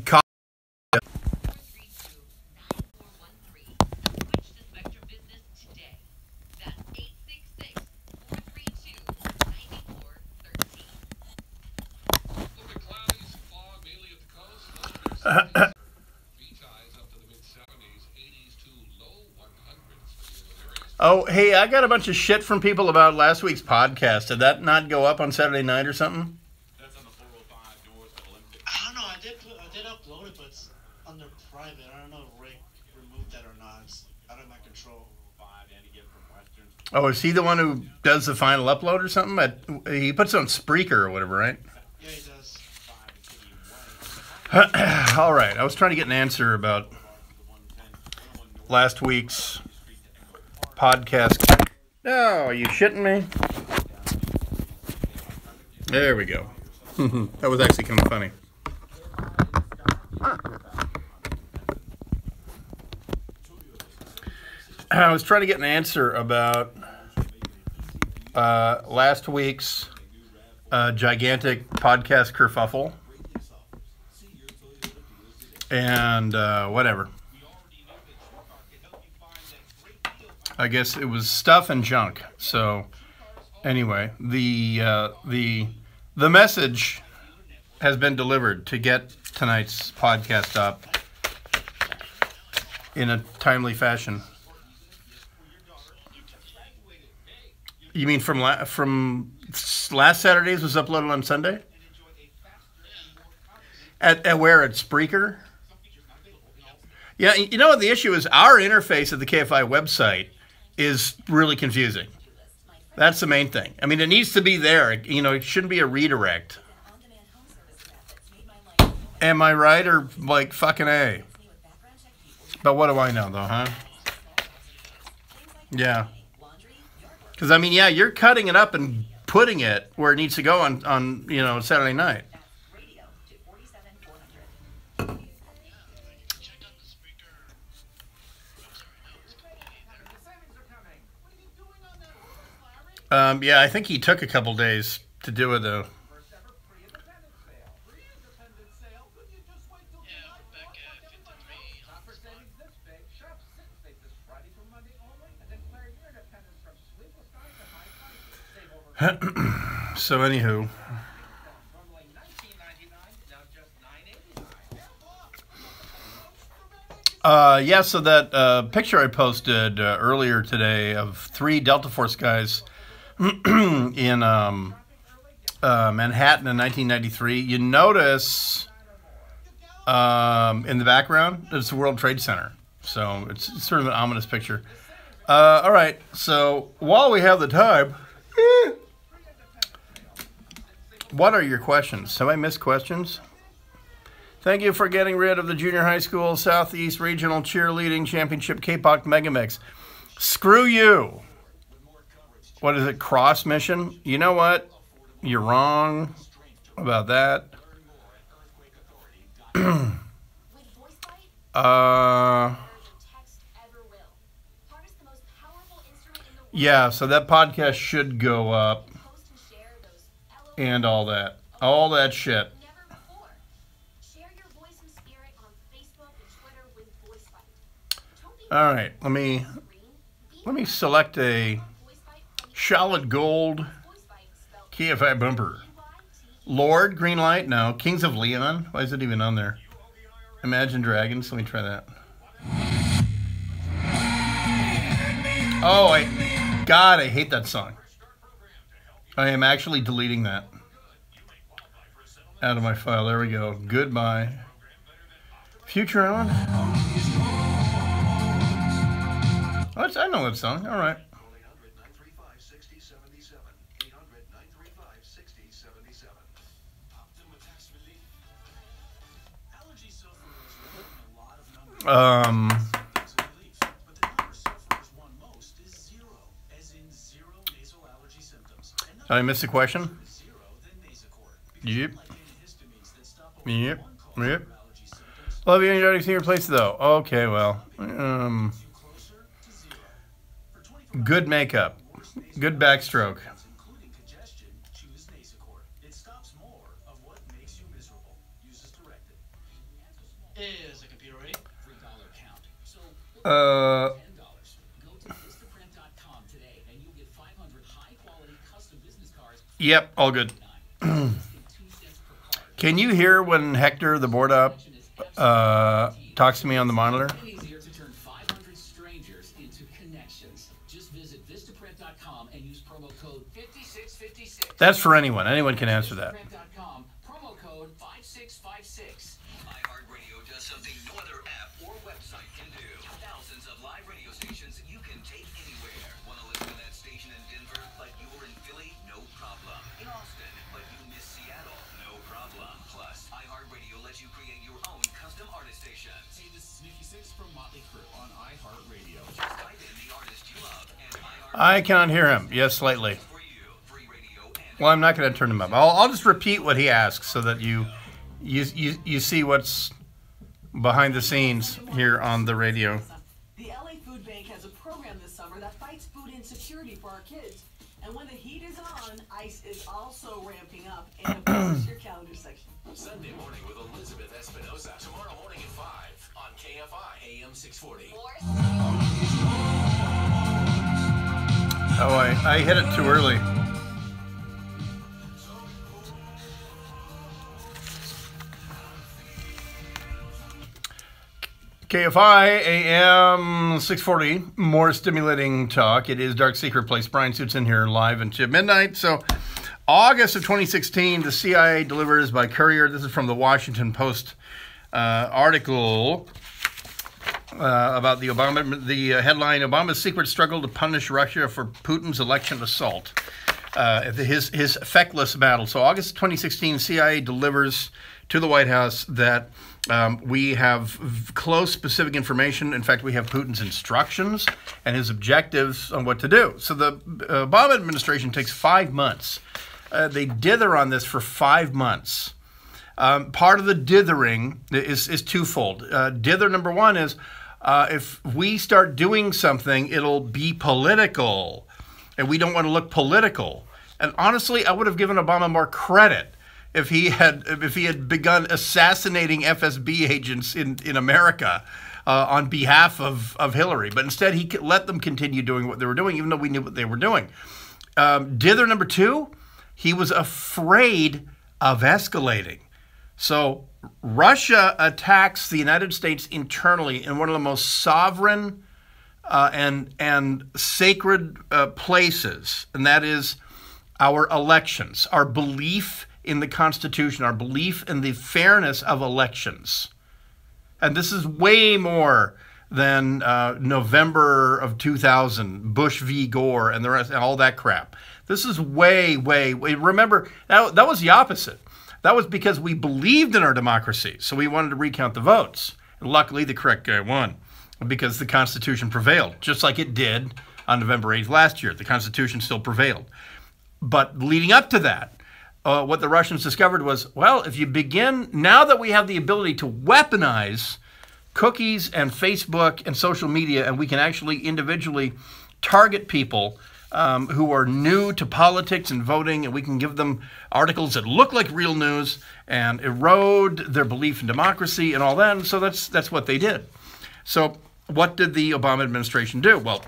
Co- Oh, hey, I got a bunch of shit from people about last week's podcast. Did that not go up on Saturday night or something? I don't know. I did upload it, but it's under private. I don't know if Rick removed that or not. It's out of my control. Oh, is he the one who does the final upload or something? He puts it on Spreaker or whatever, right? Yeah, he does. All right. I was trying to get an answer about last week's podcast. Oh, are you shitting me? There we go. That was actually kind of funny. I was trying to get an answer about last week's gigantic podcast kerfuffle. And whatever. I guess it was stuff and junk. So anyway, the message has been delivered to get tonight's podcast up in a timely fashion. You mean from last Saturday's was uploaded on Sunday? At where? At Spreaker? Yeah, you know what the issue is? Our interface at the KFI website is really confusing. That's the main thing. I mean, it needs to be there. You know, it shouldn't be a redirect. Am I right or like fucking A? But what do I know though, huh? Yeah. Because, I mean, yeah, you're cutting it up and putting it where it needs to go on you know, Saturday night. Yeah, I think he took a couple days to do it, though. So, anywho. Yeah, so that picture I posted earlier today of 3 Delta Force guys in Manhattan in 1993, you notice in the background, it's the World Trade Center. So it's sort of an ominous picture. All right, so while we have the time, what are your questions? Have I missed questions? Thank you for getting rid of the Junior High School Southeast Regional Cheerleading Championship K-Pop Megamix. Screw you. What is it, cross mission? You know what? You're wrong about that. Yeah, so that podcast should go up and all that. All that shit. All right, let me select a solid gold KFI bumper. Lord, green light, no. Kings of Leon, why is it even on there? Imagine Dragons, let me try that. Oh, God, I hate that song. I am actually deleting that out of my file. There we go. Goodbye. Future on? Oh, I know that song. All right. Did I miss a question? Yep. Yep. Yep. Love you and your senior place though. Okay, well. Good makeup. Good backstroke. Is the computer ready? Uh, yep, all good. Can you hear when Hector, the board up, talks to me on the monitor? That's for anyone. Anyone can answer that. iHeartRadio does something no other app or website can do. Thousands of live radio stations you can take anywhere. Want to listen to that station in Denver, but you're in Philly? No problem. In Austin, but you miss Seattle? No problem. Plus, iHeartRadio lets you create your own custom artist stations. Hey, this is Nikki Sixx from Motley Crue on iHeartRadio. Just type in the artist you love and iHeartRadio. I cannot hear him. Yes, slightly. Well, I'm not going to turn him up. I'll just repeat what he asks so that you see what's behind the scenes here on the radio. The LA Food Bank has a program this summer that fights food insecurity for our kids. And when the heat is on, ICE is also ramping up. And of course, your calendar section. Sunday morning with Elizabeth Espinosa. Tomorrow morning at 5 on KFI AM 640. Oh, I hit it too early. KFI AM 640, more stimulating talk. It is Dark Secret Place. Brian Suits in here live until midnight. So, August of 2016, the CIA delivers by courier. This is from the Washington Post article about the headline, Obama's secret struggle to punish Russia for Putin's election assault. His feckless battle. So, August 2016, CIA delivers to the White House that we have close, specific information. In fact, we have Putin's instructions and his objectives on what to do. So the Obama administration takes 5 months. They dither on this for 5 months. Part of the dithering is twofold. Dither number one is if we start doing something, it'll be political, and we don't want to look political. And honestly, I would have given Obama more credit if he had begun assassinating FSB agents in America on behalf of Hillary. But instead, he let them continue doing what they were doing, even though we knew what they were doing. Dither number two, he was afraid of escalating. So Russia attacks the United States internally in one of the most sovereign and sacred places, and that is our elections, our belief in the Constitution, our belief in the fairness of elections. And this is way more than November of 2000, Bush v. Gore, and the rest, and all that crap. This is way. Remember, that was the opposite. That was because we believed in our democracy, so we wanted to recount the votes. And luckily, the correct guy won, because the Constitution prevailed, just like it did on November 8th last year. The Constitution still prevailed. But leading up to that, what the Russians discovered was, well, if you begin, now that we have the ability to weaponize cookies and Facebook and social media, and we can actually individually target people who are new to politics and voting, and we can give them articles that look like real news and erode their belief in democracy and all that. And so that's what they did. So what did the Obama administration do? Well,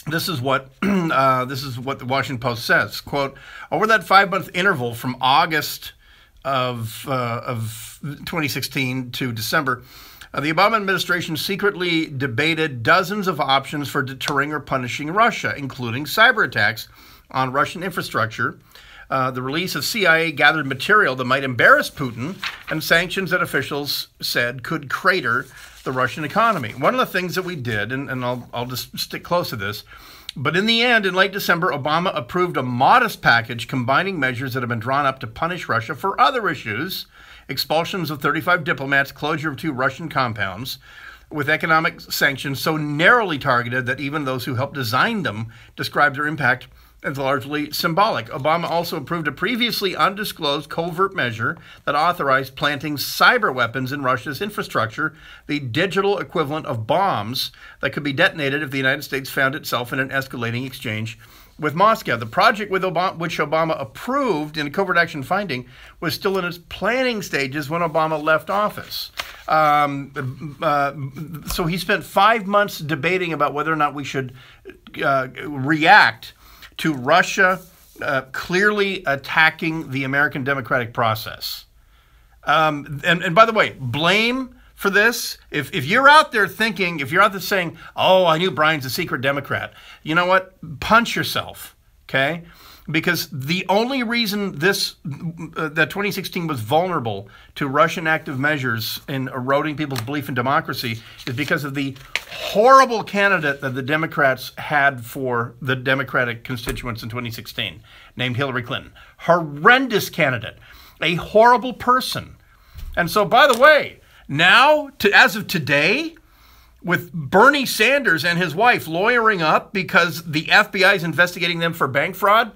this is what the Washington Post says. Quote, over that 5-month interval from August of 2016 to December, the Obama administration secretly debated dozens of options for deterring or punishing Russia, including cyber attacks on Russian infrastructure, the release of CIA-gathered material that might embarrass Putin, and sanctions that officials said could crater the Russian economy. One of the things that we did, and I'll just stick close to this, but in the end, in late December, Obama approved a modest package combining measures that have been drawn up to punish Russia for other issues, expulsions of 35 diplomats, closure of 2 Russian compounds, with economic sanctions so narrowly targeted that even those who helped design them described their impact as largely symbolic. Obama also approved a previously undisclosed covert measure that authorized planting cyber weapons in Russia's infrastructure, the digital equivalent of bombs that could be detonated if the United States found itself in an escalating exchange with Moscow. The project with which Obama approved in a covert action finding was still in its planning stages when Obama left office. So he spent 5 months debating about whether or not we should react to Russia clearly attacking the American democratic process. And by the way, blame for this, if you're out there thinking, if you're out there saying, oh, I knew Brian's a secret Democrat, you know what? Punch yourself, okay? Because the only reason that 2016 was vulnerable to Russian active measures in eroding people's belief in democracy is because of the horrible candidate that the Democrats had for the Democratic constituents in 2016, named Hillary Clinton. Horrendous candidate, a horrible person. And so, by the way, now, as of today, with Bernie Sanders and his wife lawyering up because the FBI is investigating them for bank fraud,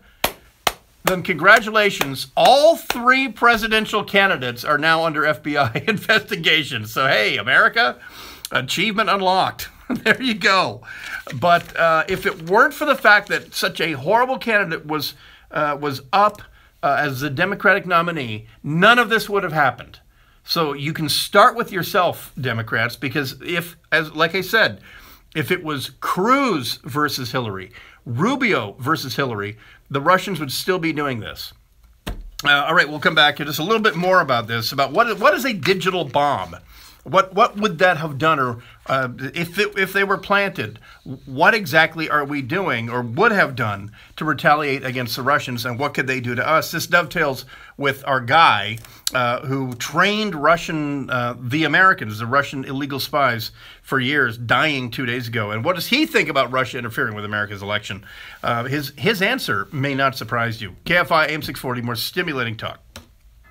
then congratulations, all 3 presidential candidates are now under FBI investigation. So, hey, America, achievement unlocked. There you go. But if it weren't for the fact that such a horrible candidate was up as the Democratic nominee, none of this would have happened. So you can start with yourself, Democrats, because like I said, if it was Cruz versus Hillary, Rubio versus Hillary, the Russians would still be doing this. All right, we'll come back to just a little bit more about this, about what is a digital bomb? What would that have done, or if they were planted, what exactly are we doing or would have done to retaliate against the Russians, and what could they do to us? This dovetails with our guy who trained the Americans, the Russian illegal spies, for years, dying 2 days ago. And what does he think about Russia interfering with America's election? His answer may not surprise you. KFI AM 640, more stimulating talk.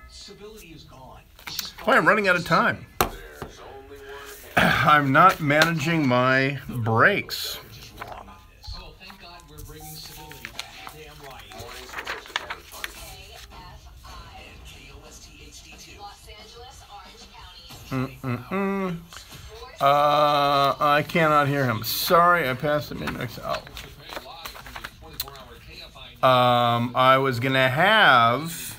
Civility is gone. Boy, I'm running out of time. I'm not managing my breaks. Oh, thank God we're bringing civility back. Damn right. And KOST HD2. Los Angeles, Orange County. I cannot hear him. Sorry, I passed him in. I was going to have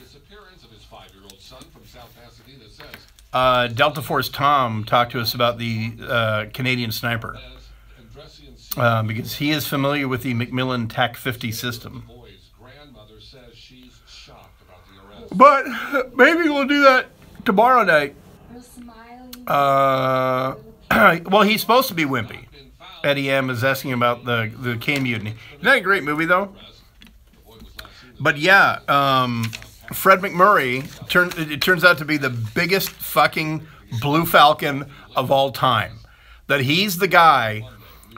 Delta Force Tom talk to us about the Canadian sniper, because he is familiar with the Macmillan TAC-50 system. But maybe we'll do that tomorrow night. Well, he's supposed to be wimpy. Eddie M. is asking about the K Mutiny. Isn't that a great movie, though? But yeah, Fred McMurray turns out to be the biggest fucking Blue Falcon of all time. That he's the guy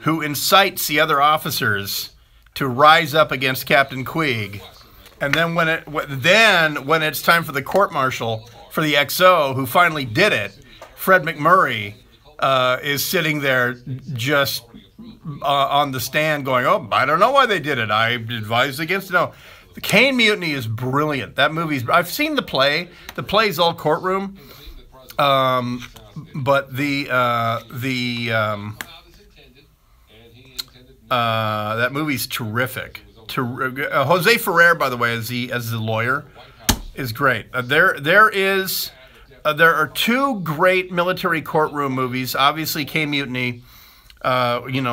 who incites the other officers to rise up against Captain Queeg, and then when it's time for the court-martial for the XO who finally did it, Fred McMurray is sitting there just on the stand going, "Oh, I don't know why they did it. I advised against it." No. The Kane Mutiny is brilliant. That movie's... I've seen the play. The play's all courtroom. But that movie's terrific. Jose Ferrer, by the way, as the lawyer, is great. There are 2 great military courtroom movies. Obviously, K Mutiny,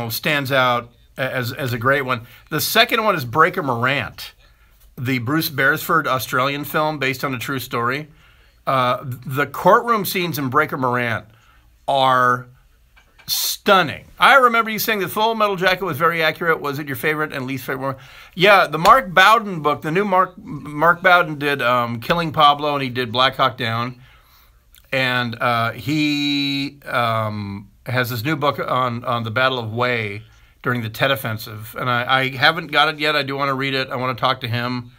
stands out as a great one. The second one is Breaker Morant, the Bruce Beresford Australian film based on a true story. The courtroom scenes in Breaker Morant are stunning. I remember you saying that Full Metal Jacket was very accurate. Was it your favorite and least favorite? Yeah, the Mark Bowden book, the new Mark Bowden did Killing Pablo, and he did Black Hawk Down. And he has this new book on the Battle of Wei during the Tet Offensive, and I haven't got it yet. I do want to read it. I want to talk to him.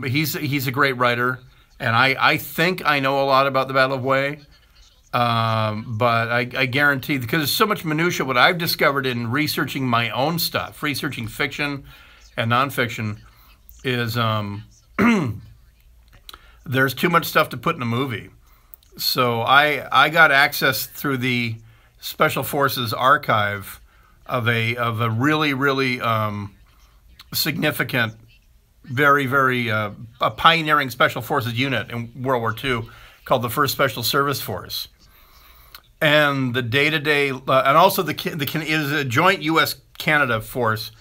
He's a great writer, and I think I know a lot about the Battle of Wei, but I guarantee, because there's so much minutia, what I've discovered in researching my own stuff, researching fiction and nonfiction, is there's too much stuff to put in a movie. So I got access through the Special Forces archive of a really significant, very, very a pioneering special forces unit in World War II called the 1st Special Service Force. And the day-to-day, and also it is a joint U.S.-Canada force.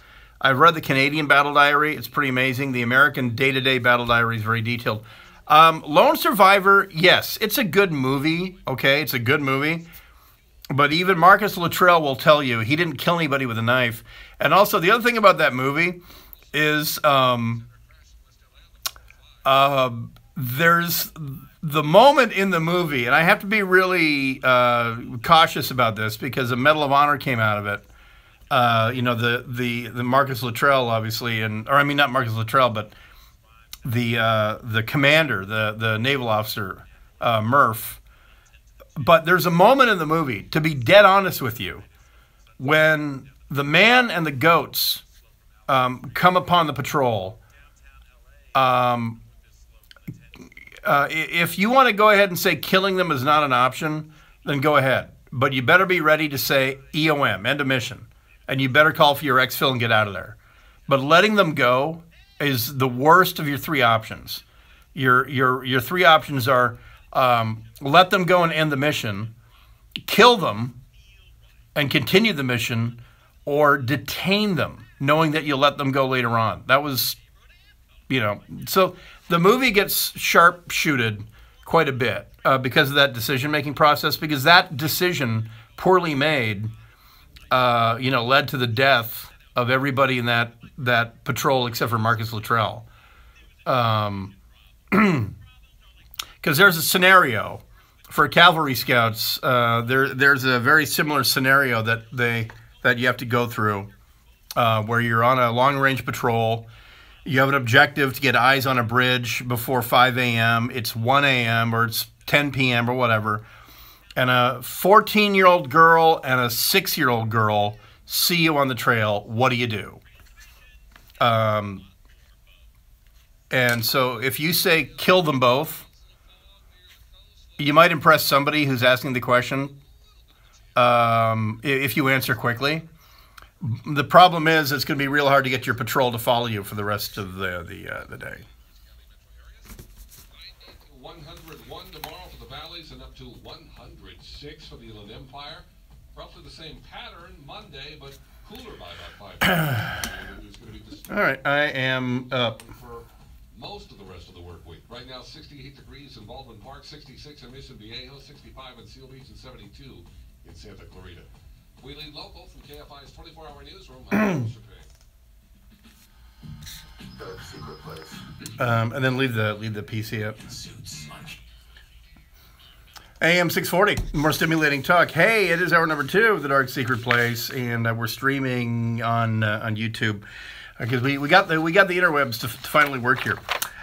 I've read the Canadian Battle Diary. It's pretty amazing. The American day-to-day Battle Diary is very detailed. Lone Survivor, yes, it's a good movie. Okay, it's a good movie. But even Marcus Luttrell will tell you he didn't kill anybody with a knife. And also, the other thing about that movie is there's the moment in the movie, and I have to be really cautious about this because a Medal of Honor came out of it. You know, the Marcus Luttrell, obviously, or I mean not Marcus Luttrell, but the commander, the naval officer, Murph. But there's a moment in the movie, to be dead honest with you, when the man and the goats come upon the patrol. If you want to go ahead and say killing them is not an option, then go ahead. But you better be ready to say EOM, end of mission. And you better call for your exfil and get out of there. But letting them go is the worst of your 3 options. Your 3 options are let them go and end the mission, kill them and continue the mission, or detain them, knowing that you'll let them go later on. That was, you know, so the movie gets sharp-shooted quite a bit because of that decision-making process, because that decision, poorly made, you know, led to the death of everybody in that patrol except for Marcus Luttrell. Because there's a scenario for cavalry scouts. There's a very similar scenario that you have to go through, where you're on a long-range patrol. You have an objective to get eyes on a bridge before 5 a.m. It's 1 a.m. or it's 10 p.m. or whatever, and a 14-year-old girl and a 6-year-old girl see you on the trail. What do you do? And so if you say kill them both, you might impress somebody who's asking the question if you answer quickly. The problem is it's going to be real hard to get your patrol to follow you for the rest of the day. 101 tomorrow for the Valleys and up to 106 for the Inland Empire. Roughly the same pattern Monday, but cooler by about 5 All right, I am up. For most of the rest of the work week. Right now, 68 degrees in Baldwin Park, 66 in Mission Viejo, 65 in Seal Beach, and 72 in Santa Clarita. We lead local from KFI's 24-hour newsroom. And then leave the PC up. AM 640, more stimulating talk. Hey, it is hour number 2 of the Dark Secret Place, and we're streaming on YouTube because we got the interwebs to finally work here.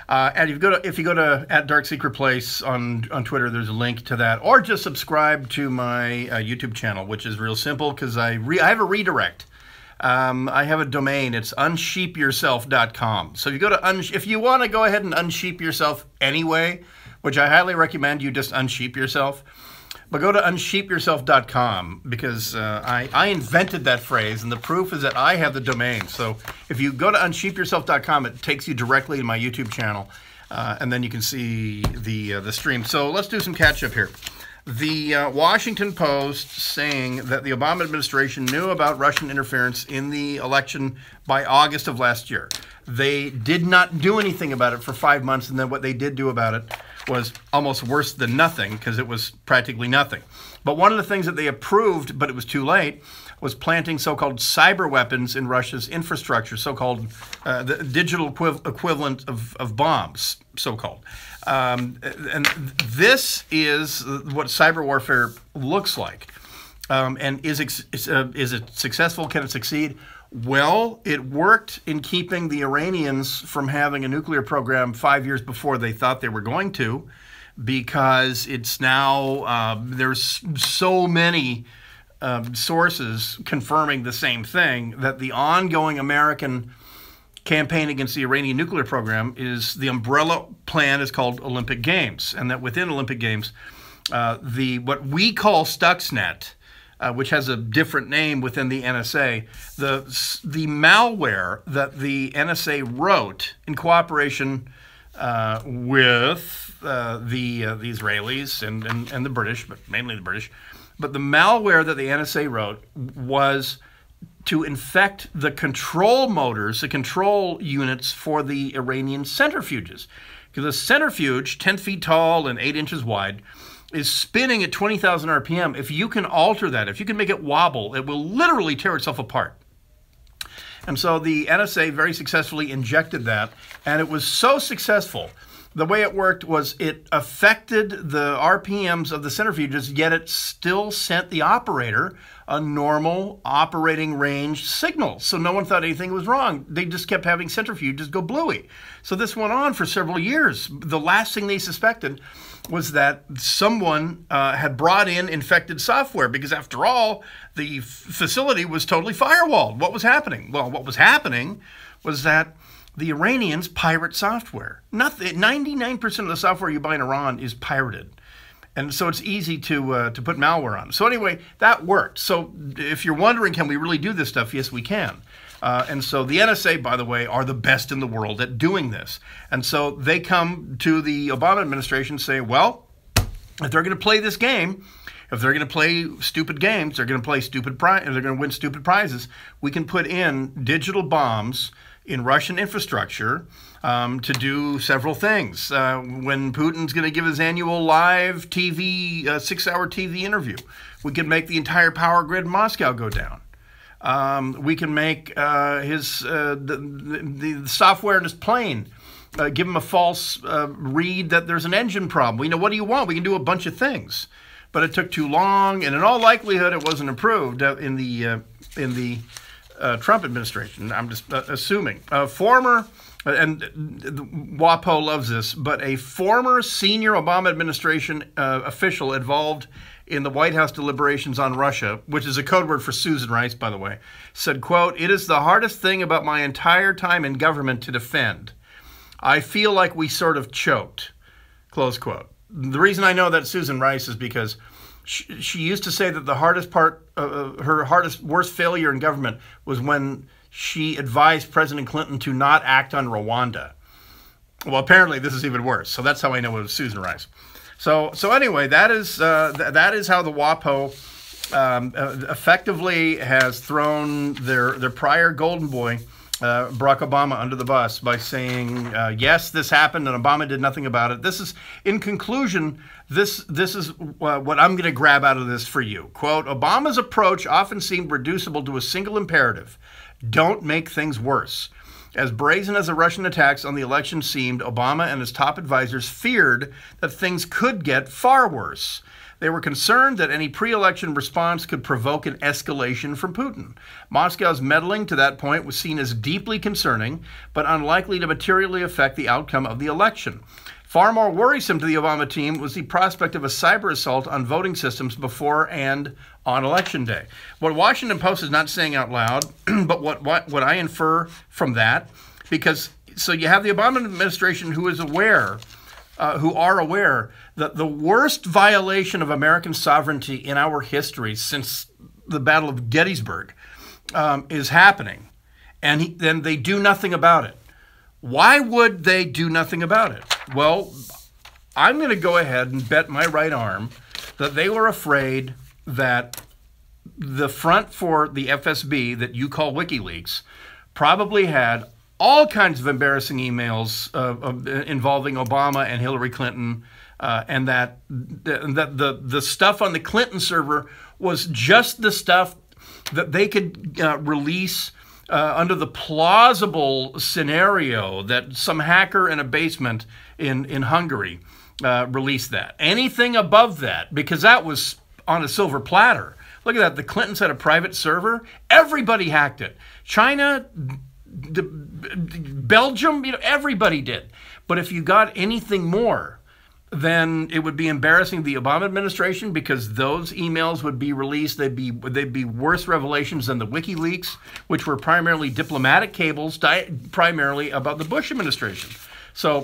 And if you go to @DarkSecretPlace on Twitter, there's a link to that, or just subscribe to my YouTube channel, which is real simple because I have a redirect. I have a domain. It's unsheepyourself.com. So if you go to if you want to go ahead and unsheep yourself anyway, which I highly recommend you just unsheep yourself, but go to unsheepyourself.com because I invented that phrase, and the proof is that I have the domain. So if you go to unsheepyourself.com, it takes you directly to my YouTube channel, and then you can see the stream. So let's do some catch-up here. The Washington Post saying that the Obama administration knew about Russian interference in the election by August of last year. They did not do anything about it for 5 months, and then what they did do about it was almost worse than nothing because it was practically nothing. But one of the things that they approved, but it was too late, was planting so-called cyber weapons in Russia's infrastructure, so-called the digital equivalent of bombs, so-called. And this is what cyber warfare looks like. And is it successful? Can it succeed? Well, it worked in keeping the Iranians from having a nuclear program 5 years before they thought they were going to, because it's now, there's so many sources confirming the same thing, that the ongoing American campaign against the Iranian nuclear program is the umbrella plan is called Olympic Games, and that within Olympic Games, what we call Stuxnet, which has a different name within the NSA. The malware that the NSA wrote in cooperation with the Israelis and the British, but mainly the British. But the malware that the NSA wrote was to infect the control motors, the control units for the Iranian centrifuges. Because a centrifuge, 10 feet tall and 8 inches wide, is spinning at 20,000 RPM. If you can alter that, if you can make it wobble, it will literally tear itself apart. And so the NSA very successfully injected that, and it was so successful. The way it worked was it affected the RPMs of the centrifuges, yet it still sent the operator a normal operating range signal. So no one thought anything was wrong. They just kept having centrifuges go bluey. So this went on for several years. The last thing they suspected was that someone had brought in infected software, because after all, the facility was totally firewalled. What was happening? Well, what was happening was that the Iranians pirate software. 99% of the software you buy in Iran is pirated. And so it's easy to put malware on. So anyway, that worked. So if you're wondering, can we really do this stuff? Yes, we can. And so the NSA, by the way, are the best in the world at doing this. And so they come to the Obama administration and say, well, if they're going to play this game, if they're going to play stupid games, they're going to play stupid they're going to win stupid prizes, we can put in digital bombs in Russian infrastructure to do several things. When Putin's going to give his annual live TV, 6-hour TV interview, we can make the entire power grid in Moscow go down. We can make the software in his plane, give him a false read that there's an engine problem. We know, what do you want? We can do a bunch of things. But it took too long, and in all likelihood, it wasn't approved in the Trump administration. I'm just assuming. Former, and WAPO loves this, but a former senior Obama administration official involved in the White House deliberations on Russia, which is a code word for Susan Rice, by the way, said, quote, "It is the hardest thing about my entire time in government to defend. I feel like we sort of choked," close quote. The reason I know that Susan Rice is because she used to say that the hardest part, her worst failure in government was when she advised President Clinton to not act on Rwanda. Well, apparently this is even worse. So that's how I know it was Susan Rice. So anyway, that is how the WAPO effectively has thrown their prior golden boy, Barack Obama, under the bus by saying, yes, this happened and Obama did nothing about it. This is, in conclusion, this is what I'm going to grab out of this for you. Quote, "Obama's approach often seemed reducible to a single imperative: don't make things worse. As brazen as the Russian attacks on the election seemed, Obama and his top advisors feared that things could get far worse. They were concerned that any pre-election response could provoke an escalation from Putin. Moscow's meddling to that point was seen as deeply concerning, but unlikely to materially affect the outcome of the election. Far more worrisome to the Obama team was the prospect of a cyber assault on voting systems before and on Election Day." What Washington Post is not saying out loud, but what I infer from that, because so you have the Obama administration who is aware, who are aware that the worst violation of American sovereignty in our history since the Battle of Gettysburg is happening, and then they do nothing about it. Why would they do nothing about it? Well, I'm going to go ahead and bet my right arm that they were afraid that the front for the FSB that you call WikiLeaks probably had all kinds of embarrassing emails involving Obama and Hillary Clinton, and that the stuff on the Clinton server was just the stuff that they could release under the plausible scenario that some hacker in a basement in Hungary released that. Anything above that, because that was on a silver platter. Look at that. The Clintons had a private server. Everybody hacked it. China, Belgium, everybody did. But if you got anything more, then it would be embarrassing to the Obama administration, because those emails would be released. They'd be worse revelations than the WikiLeaks, which were primarily diplomatic cables, primarily about the Bush administration. So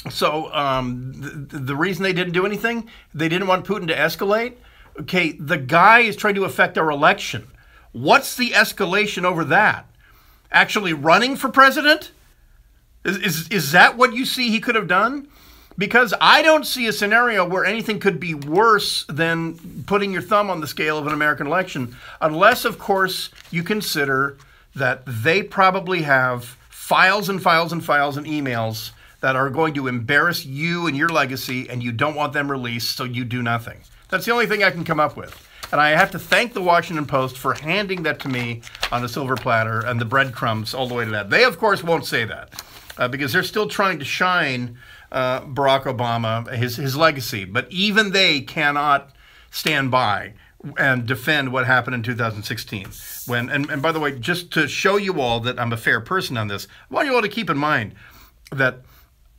the reason they didn't do anything, they didn't want Putin to escalate. Okay, the guy is trying to affect our election. What's the escalation over that? Actually running for president? Is that what you see he could have done? Because I don't see a scenario where anything could be worse than putting your thumb on the scale of an American election, unless, of course, you consider that they probably have files and files and files and emails that are going to embarrass you and your legacy, and you don't want them released, so you do nothing. That's the only thing I can come up with. And I have to thank the Washington Post for handing that to me on a silver platter and the breadcrumbs all the way to that. They, of course, won't say that because they're still trying to shine Barack Obama, his legacy. But even they cannot stand by and defend what happened in 2016. And by the way, just to show you all that I'm a fair person on this, I want you all to keep in mind that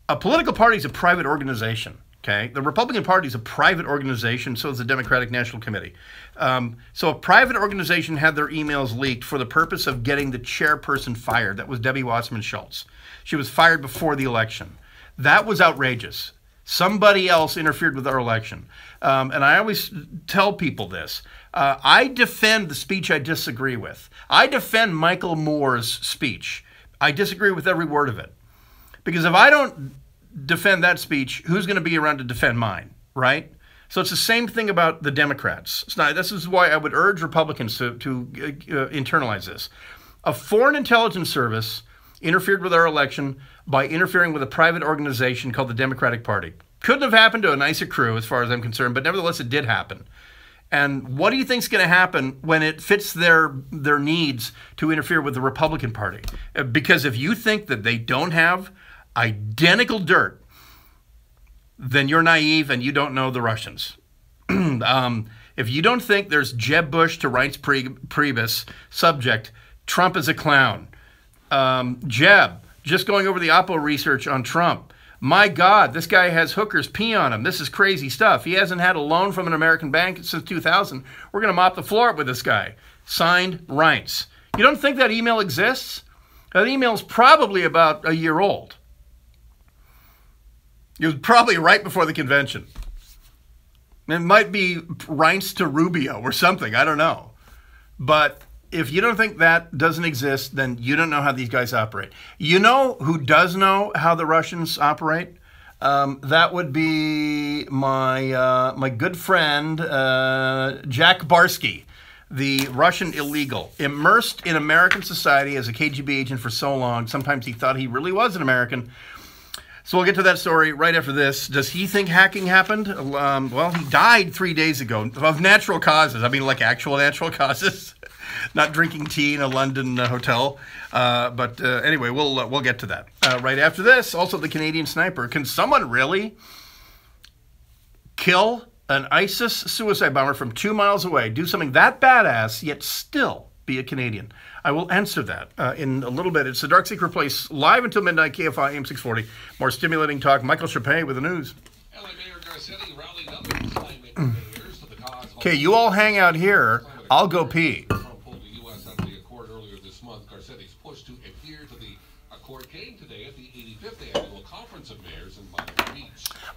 a political party is a private organization. Okay, the Republican Party is a private organization, so is the Democratic National Committee. So a private organization had their emails leaked for the purpose of getting the chairperson fired. That was Debbie Wasserman Schultz. She was fired before the election. That was outrageous. Somebody else interfered with our election. And I always tell people this. I defend the speech I disagree with. I defend Michael Moore's speech. I disagree with every word of it. Because if I don't defend that speech, who's going to be around to defend mine, right? So it's the same thing about the Democrats. This is why I would urge Republicans to internalize this. A foreign intelligence service interfered with our election by interfering with a private organization called the Democratic Party. Couldn't have happened to a nicer crew as far as I'm concerned, but nevertheless it did happen. And what do you think is going to happen when it fits their needs to interfere with the Republican Party? Because if you think that they don't have identical dirt, then you're naive and you don't know the Russians. If you don't think there's Jeb Bush to Reince Priebus subject, Trump is a clown. Jeb, just going over the Oppo research on Trump. My God, this guy has hookers pee on him. This is crazy stuff. He hasn't had a loan from an American bank since 2000. We're going to mop the floor up with this guy. Signed, Reince. You don't think that email exists? That email's probably about a year old. It was probably right before the convention. It might be Reince to Rubio or something. I don't know. But if you don't think that doesn't exist, then you don't know how these guys operate. You know who does know how the Russians operate? That would be my good friend, Jack Barsky, the Russian illegal, immersed in American society as a KGB agent for so long. Sometimes he thought he really was an American. So we'll get to that story right after this. Does he think hacking happened? Well, he died 3 days ago of natural causes. I mean, like actual natural causes. Not drinking tea in a London hotel. But anyway, we'll get to that right after this. Also, the Canadian sniper. Can someone really kill an ISIS suicide bomber from 2 miles away, do something that badass, yet still be a Canadian? I will answer that in a little bit. It's the Dark Secret Place, live until midnight, KFI AM 640. More stimulating talk. Michael Chapé with the news. Okay, you all hang out here. I'll go pee.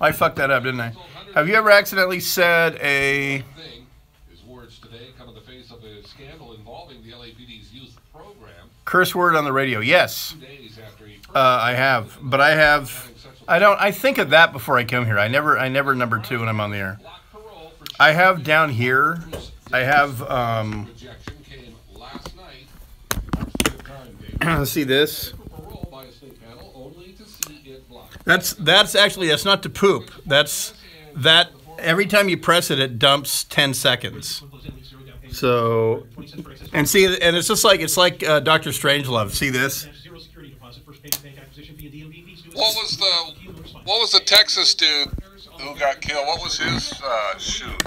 I fucked that up, didn't I? Have you ever accidentally said a curse word on the radio? Yes. I have. But I think of that before I come here. I never number two when I'm on the air. I have down here, I have, see this? That's actually, that's not to poop. That every time you press it, it dumps 10 seconds. So, and see, and it's just like, Dr. Strangelove. See this? What was the Texas dude who got killed? What was his shoot?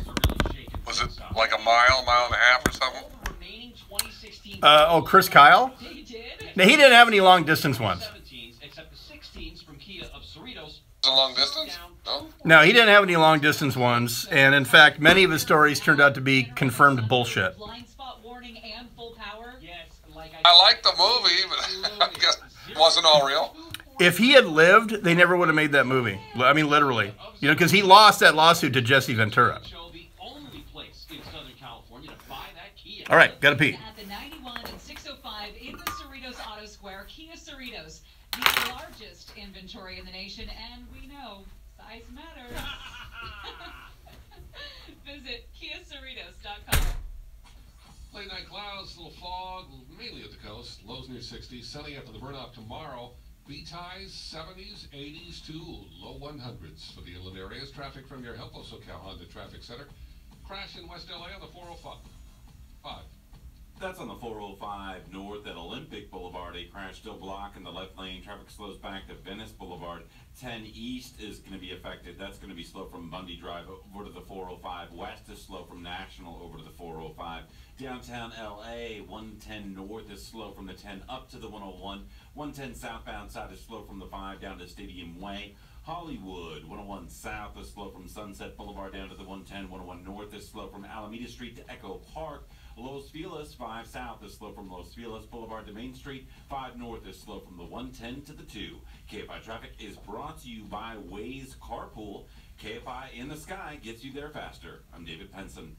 Was it like a mile and a half or something? Chris Kyle? No, he didn't have any long distance ones. A long distance? No? No, he didn't have any long distance ones, and in fact, many of his stories turned out to be confirmed bullshit. I liked the movie, but I guess it wasn't all real. If he had lived, they never would have made that movie. I mean, literally. You know, because he lost that lawsuit to Jesse Ventura. All right, gotta pee. At the 91 and 605 in the Cerritos Auto Square, Kia Cerritos, the largest inventory in the nation, and we know size matters. Visit KiaCerritos.com. Late night clouds, little fog, mainly at the coast. Lows near 60. Sunny after the burn off tomorrow. Beach highs 70s, 80s to low 100s for the inland areas. Traffic from your helpful SoCal Honda Traffic Center. Crash in West LA on the 405. That's on the 405 north at Olympic Boulevard. A crash still blocking the left lane. Traffic slows back to Venice Boulevard. 10 east is going to be affected. That's going to be slow from Bundy Drive over to the 405. West is slow from National over to the 405. Downtown LA, 110 north is slow from the 10 up to the 101. 110 southbound side is slow from the 5 down to Stadium Way. Hollywood, 101 south is slow from Sunset Boulevard down to the 110. 101 north is slow from Alameda Street to Echo Park. Los Feliz, 5 south is slow from Los Feliz Boulevard to Main Street. 5 north is slow from the 110 to the 2. KFI traffic is brought to you by Waze Carpool. KFI in the sky gets you there faster. I'm David Penson.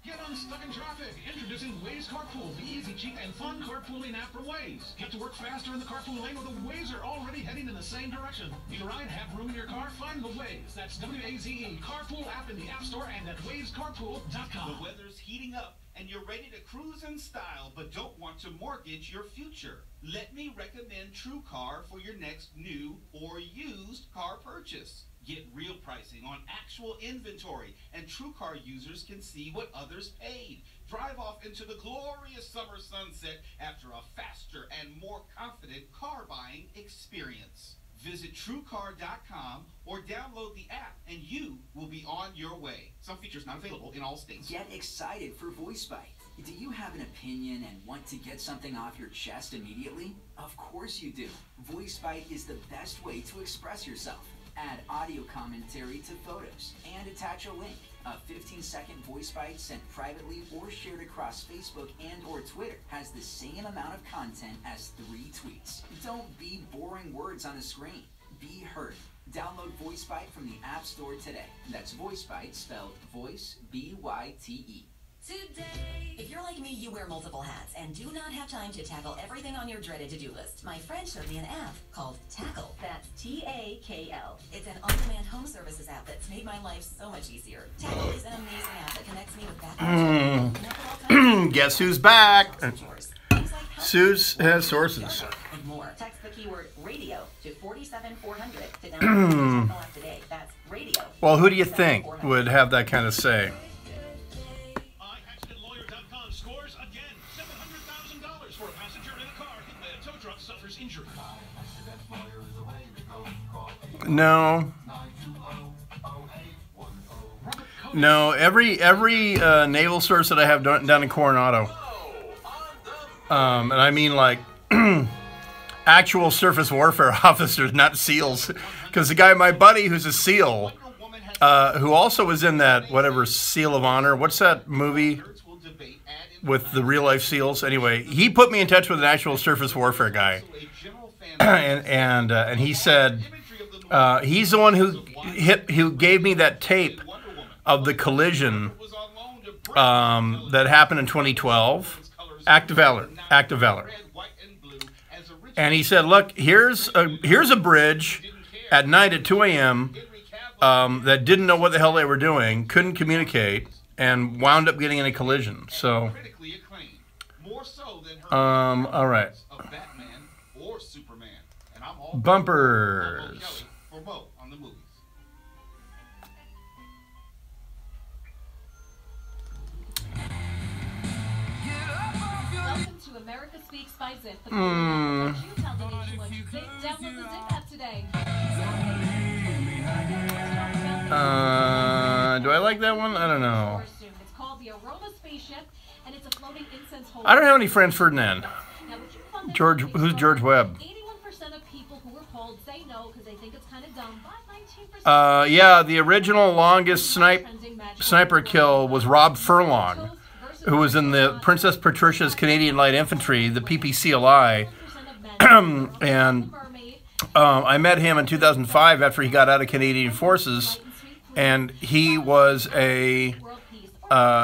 Get unstuck in traffic. Introducing Waze Carpool, the easy, cheap, and fun carpooling app from Waze. Get to work faster in the carpool lane with a Wazer already heading in the same direction. Need a ride? Have room in your car? Find the Waze. That's W-A-Z-E. Carpool app in the App Store and at wazecarpool.com. The weather's heating up, and you're ready to cruise in style, but don't want to mortgage your future. Let me recommend TrueCar for your next new or used car purchase. Get real pricing on actual inventory, and TrueCar users can see what others paid. Drive off into the glorious summer sunset after a faster and more confident car buying experience. Visit TrueCar.com or download the app, and you will be on your way. Some features not available in all states. Get excited for VoiceBite. Do you have an opinion and want to get something off your chest immediately? Of course you do. VoiceBite is the best way to express yourself. Add audio commentary to photos and attach a link. A 15-second voice bite sent privately or shared across Facebook and or Twitter has the same amount of content as 3 tweets. Don't be boring words on a screen. Be heard. Download VoiceBite from the App Store today. That's VoiceBite spelled voice, B-Y-T-E. Today. If you're like me, you wear multiple hats and do not have time to tackle everything on your dreaded to-do list. My friend showed me an app called Tackle. That's T-A-K-L. It's an on-demand home services app that's made my life so much easier. Tackle is an amazing app that connects me with background. Guess who's back? Suze has sources. And more. Text the keyword radio to 47400 to download the app today. That's radio. Well, who do you think would have that kind of say? No. No, every naval source that I have down in Coronado, and I mean like actual surface warfare officers, not SEALs, because the guy, my buddy, who's a SEAL, who also was in that whatever Seal of Honor, what's that movie with the real life SEALs? Anyway, he put me in touch with an actual surface warfare guy, and he said. He's the one who gave me that tape of the collision that happened in 2012. Act of Valor. And he said, "Look, here's a bridge at night at 2 a.m. That didn't know what the hell they were doing, couldn't communicate, and wound up getting in a collision." So, all right. Bumpers. Welcome to America Speaks by Zip. The you tell the nation what you think. Download the Zip app today. Do I like that one? I don't know. It's called the Aroma Spaceship, and it's a floating incense holder. I don't have any Franz Ferdinand. George, who's George Webb? 81% of people who were polled say no because they think it's kind of dumb, but 19%. Yeah, the original longest sniper kill was Rob Furlong, who was in the Princess Patricia's Canadian Light Infantry, the PPCLI, and I met him in 2005 after he got out of Canadian Forces, and he was a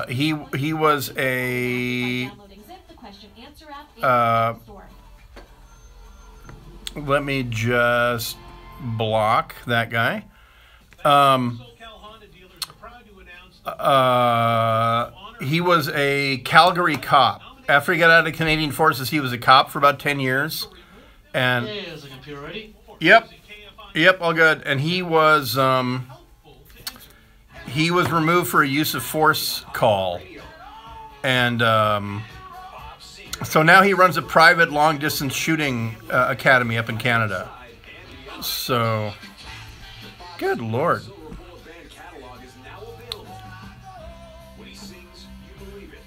He was a. Downloading Zip, the question answer app in the App Store. Let me just block that guy. He was a Calgary cop. After he got out of Canadian Forces, he was a cop for about 10 years. And Hey, is the computer ready? yep, all good. And he was removed for a use of force call. And so now he runs a private long-distance shooting academy up in Canada. So, good Lord.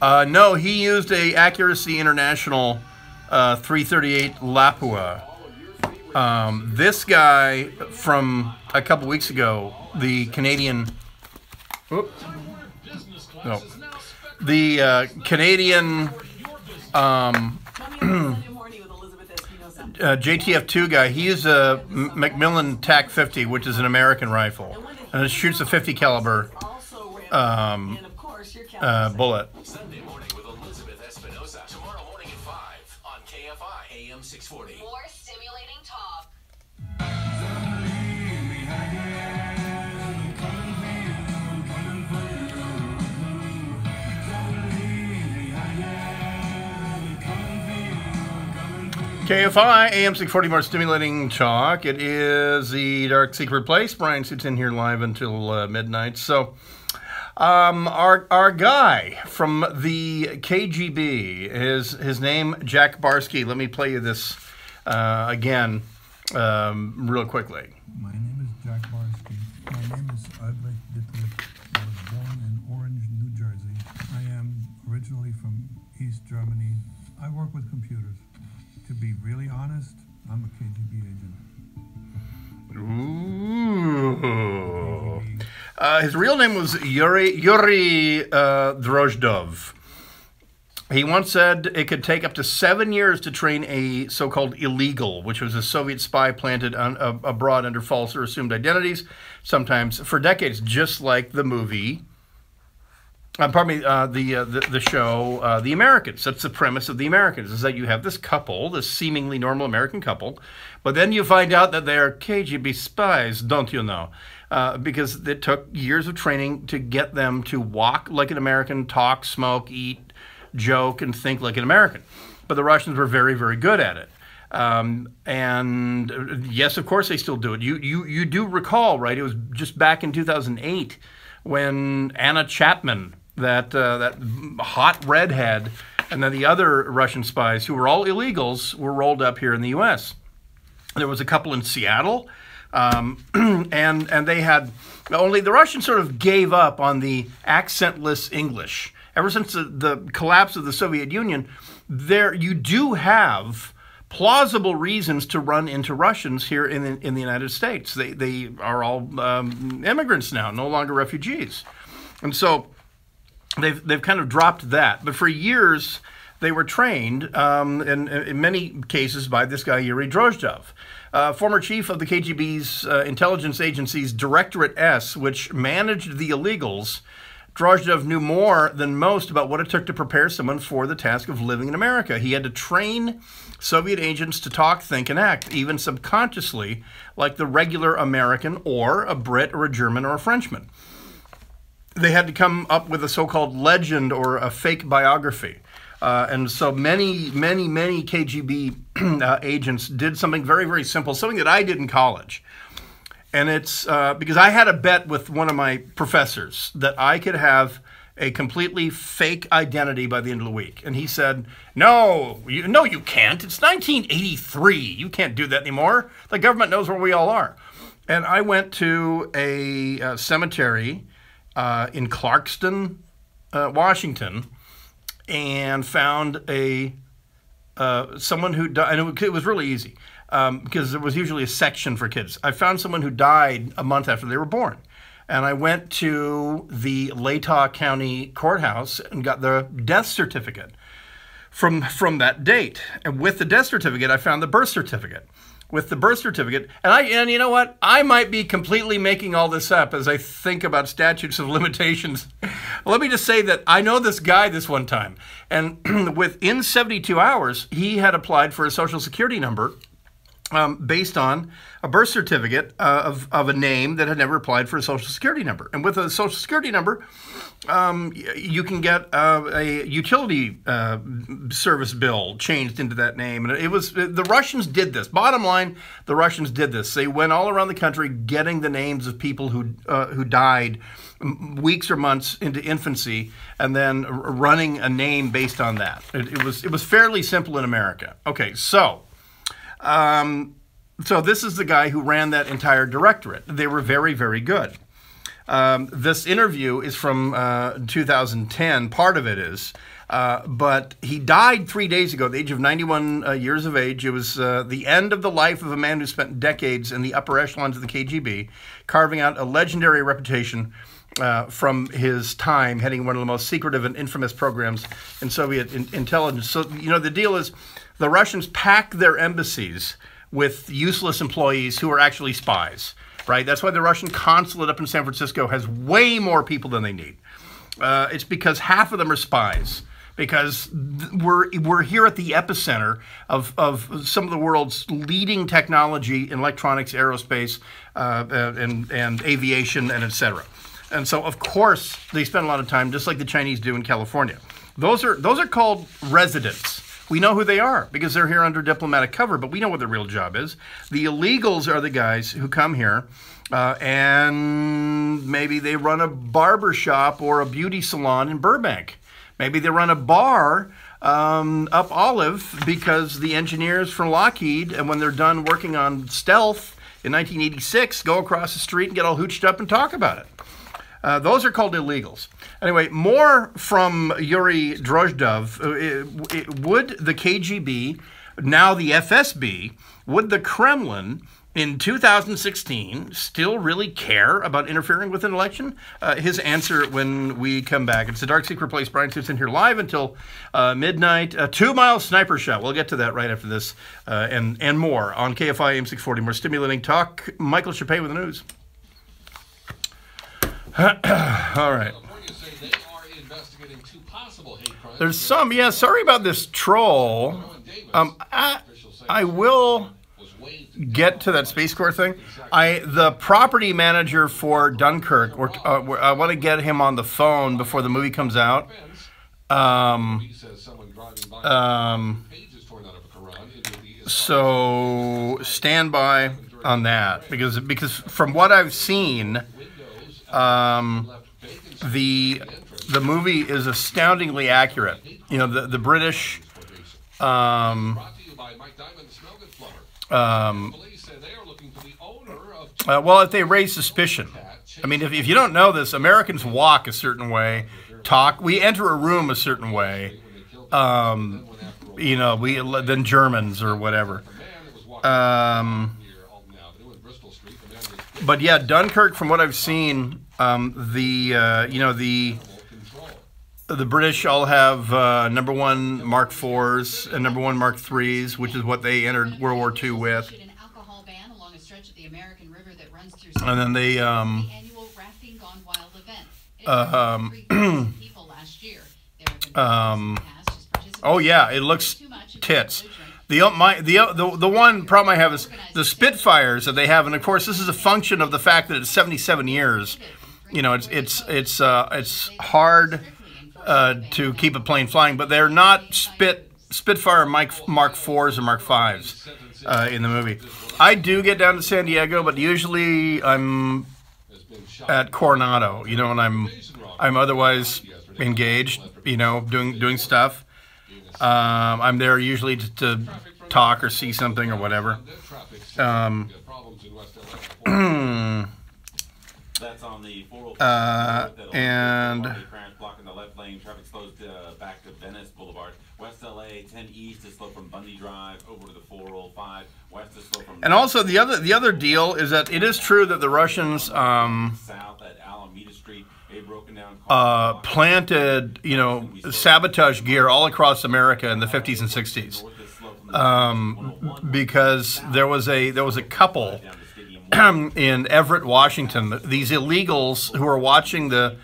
No, he used a Accuracy International 338 Lapua. This guy from a couple weeks ago, the Canadian... Oops, no. The Canadian JTF2 guy, he used a Macmillan TAC 50, which is an American rifle, and it shoots a 50 caliber bullet. Sunday morning with Elizabeth Espinosa. Tomorrow morning at 5 on KFI AM 640. More stimulating talk. KFI, AM 640, more stimulating talk. It is the Dark Secret Place. Brian sits in here live until midnight. So, our guy from the KGB, his name, Jack Barsky. Let me play you this again real quickly. My name is Jack Barsky. My name is Albrecht Dittrich. I was born in Orange, New Jersey. I am originally from East Germany. I work with computers. To be really honest, I'm a KGB agent. Ooh. His real name was Yuri Drozdov. He once said it could take up to 7 years to train a so-called illegal, which was a Soviet spy planted abroad under false or assumed identities, sometimes for decades, just like the movie. The show The Americans. That's the premise of The Americans, is that you have this couple, this seemingly normal American couple, but then you find out that they're KGB spies, don't you know? Because it took years of training to get them to walk like an American, talk, smoke, eat, joke, and think like an American. But the Russians were very, very good at it. And yes, of course they still do it. You do recall, right? It was just back in 2008 when Anna Chapman, that hot redhead, and then the other Russian spies, who were all illegals, were rolled up here in the U.S. There was a couple in Seattle, and they had only the Russians sort of gave up on the accentless English. Ever since the collapse of the Soviet Union, you do have plausible reasons to run into Russians here in the United States. They are all immigrants now, no longer refugees, and so they've kind of dropped that. But for years, they were trained in many cases by this guy Yuri Drozdov, former chief of the KGB's intelligence agency's Directorate S, which managed the illegals. Drozdov knew more than most about what it took to prepare someone for the task of living in America. He had to train Soviet agents to talk, think, and act, even subconsciously, like the regular American or a Brit or a German or a Frenchman. They had to come up with a so-called legend or a fake biography. And so many KGB agents did something very, very simple, something that I did in college. And it's because I had a bet with one of my professors that I could have a completely fake identity by the end of the week. And he said, no, you can't. It's 1983. You can't do that anymore. The government knows where we all are. And I went to a cemetery in Clarkston, Washington, and found someone who died. And it was really easy. Because there was usually a section for kids. I found someone who died a month after they were born. And I went to the Latah County Courthouse and got the death certificate from that date. And with the death certificate, I found the birth certificate. with the birth certificate. And you know what? I might be completely making all this up as I think about statutes of limitations. Let me just say that I know this guy this one time, and within 72 hours, he had applied for a Social Security number based on a birth certificate of a name that had never applied for a Social Security number. And with a Social Security number, you can get a utility service bill changed into that name. And it was, the Russians did this. Bottom line, the Russians did this. They went all around the country getting the names of people who died weeks or months into infancy, and then running a name based on that. It was fairly simple in America. Okay, so this is the guy who ran that entire directorate. They were very, very good. This interview is from 2010. Part of it is. But he died 3 days ago at the age of 91 years of age. It was the end of the life of a man who spent decades in the upper echelons of the KGB, carving out a legendary reputation from his time heading one of the most secretive and infamous programs in Soviet intelligence. So, you know, the deal is the Russians pack their embassies with useless employees who are actually spies, right? That's why the Russian consulate up in San Francisco has way more people than they need. It's because half of them are spies, because we're here at the epicenter of some of the world's leading technology in electronics, aerospace, and aviation, and etc. And so, of course, they spend a lot of time, just like the Chinese do in California. Those are called residents. We know who they are because they're here under diplomatic cover, but we know what their real job is. The illegals are the guys who come here and maybe they run a barber shop or a beauty salon in Burbank. Maybe they run a bar up Olive because the engineers from Lockheed, and when they're done working on Stealth in 1986, go across the street and get all hooched up and talk about it. Those are called illegals. Anyway, more from Yuri Drozdov. Would the KGB, now the FSB, would the Kremlin in 2016 still really care about interfering with an election? His answer when we come back. It's the Dark Secret Place. Brian Susan here live until midnight. A 2-mile sniper shot. We'll get to that right after this and more on KFI AM 640. More stimulating talk. Michael Chappé with the news. All right. There's some, yeah, sorry about this troll. I will get to that Space Corps thing. The property manager for Dunkirk, I want to get him on the phone before the movie comes out. So stand by on that, because from what I've seen, the movie is astoundingly accurate. You know, the British, well, if they raise suspicion. I mean, if you don't know this, Americans walk a certain way, talk. We enter a room a certain way, you know, than Germans or whatever. But yeah, Dunkirk, from what I've seen, you know, the British all have #1 Mark IVs and #1 Mark IIIs, which is what they entered World War II with. And then they oh yeah, it looks tits. The one problem I have is the Spitfires that they have, and of course this is a function of the fact that it's 77 years. You know, it's hard to keep a plane flying, but they're not Spitfire Mark IVs or Mark Vs in the movie. I do get down to San Diego, but usually I'm at Coronado. You know, and I'm otherwise engaged. You know, doing stuff. I'm there usually to talk or see something or whatever. That's on the 405 and blocking the left lane. Traffic slows back to Venice Boulevard. West LA 10 east is slow from Bundy Drive over to the 405. West is slow from. And also the other deal is that it is true that the Russians south at Alameda Street, a broken down planted, you know, sabotage gear all across America in the 50s and 60s. because there was a couple in Everett, Washington. These illegals who were watching the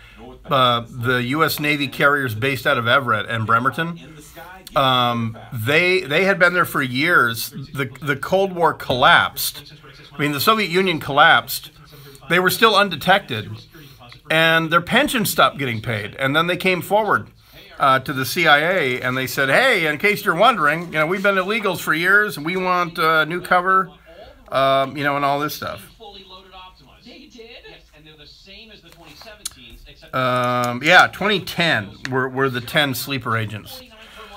U.S. Navy carriers based out of Everett and Bremerton. They had been there for years. The Cold War collapsed. I mean, the Soviet Union collapsed. They were still undetected, and their pensions stopped getting paid. And then they came forward to the CIA, and they said, "Hey, in case you're wondering, we've been illegals for years, and we want new cover, and all this stuff." Yeah, 2010 were the 10 sleeper agents.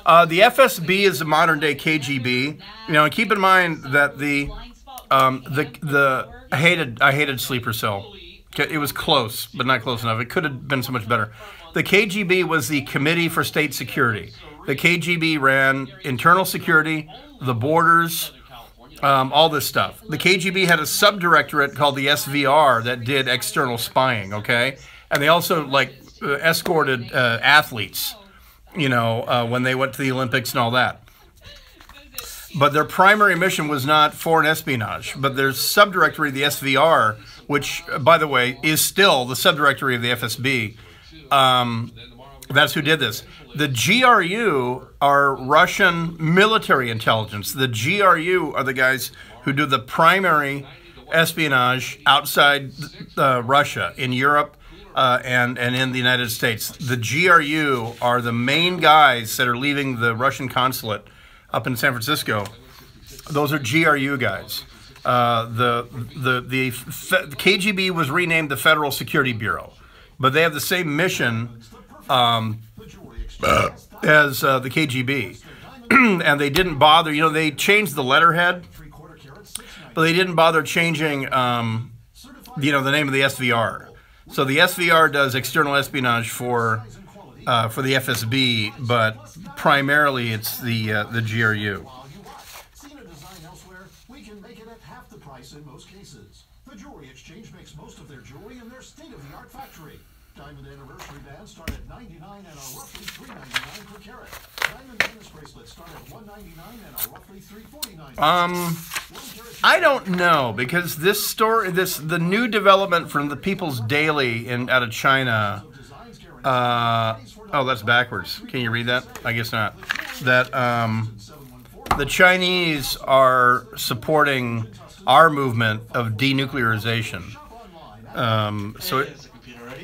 The FSB is the modern day KGB. And keep in mind that I hated Sleeper Cell. It was close, but not close enough. It could have been so much better. The KGB was the Committee for State Security. The KGB ran internal security, the borders, all this stuff. The KGB had a subdirectorate called the SVR that did external spying, okay? And they also, escorted athletes, when they went to the Olympics and all that. But their primary mission was not foreign espionage. But their subdirectory, the SVR, which, by the way, is still the subdirectory of the FSB, that's who did this. The GRU are Russian military intelligence. The GRU are the guys who do the primary espionage outside Russia, in Europe, and in the United States. The GRU are the main guys that are leaving the Russian consulate up in San Francisco. Those are GRU guys. The KGB was renamed the Federal Security Bureau, but they have the same mission as the KGB. And they didn't bother, they changed the letterhead, but they didn't bother changing, the name of the SVR. So the SVR does external espionage for the FSB, but primarily it's the GRU. Seen a design elsewhere, we can make it at half the price in most cases. The Jewelry Exchange makes most of their jewelry in their state-of-the-art factory. Diamond anniversary bands start at $99 and are roughly $3.99 per carat. Diamond tennis bracelets start at $199 and are roughly $3.49. I don't know, because the new development from the People's Daily out of China. Oh, that's backwards. Can you read that? I guess not. That the Chinese are supporting our movement of denuclearization. So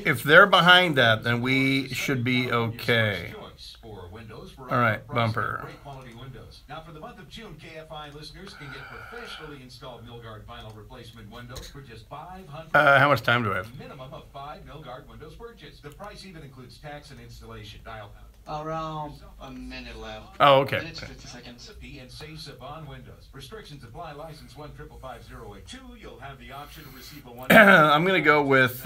if they're behind that, then we should be okay. All right, bumper. Now, for the month of June, KFI listeners can get professionally installed Milgard vinyl replacement windows for just $500. How much time do I have? Minimum of 5 Milgard windows purchased. The price even includes tax and installation. Dial around a minute left. Oh, okay. Minutes, 50 seconds. And say Saban windows. Restrictions apply. License 1555082. You'll have the option to receive a one. I'm gonna go with.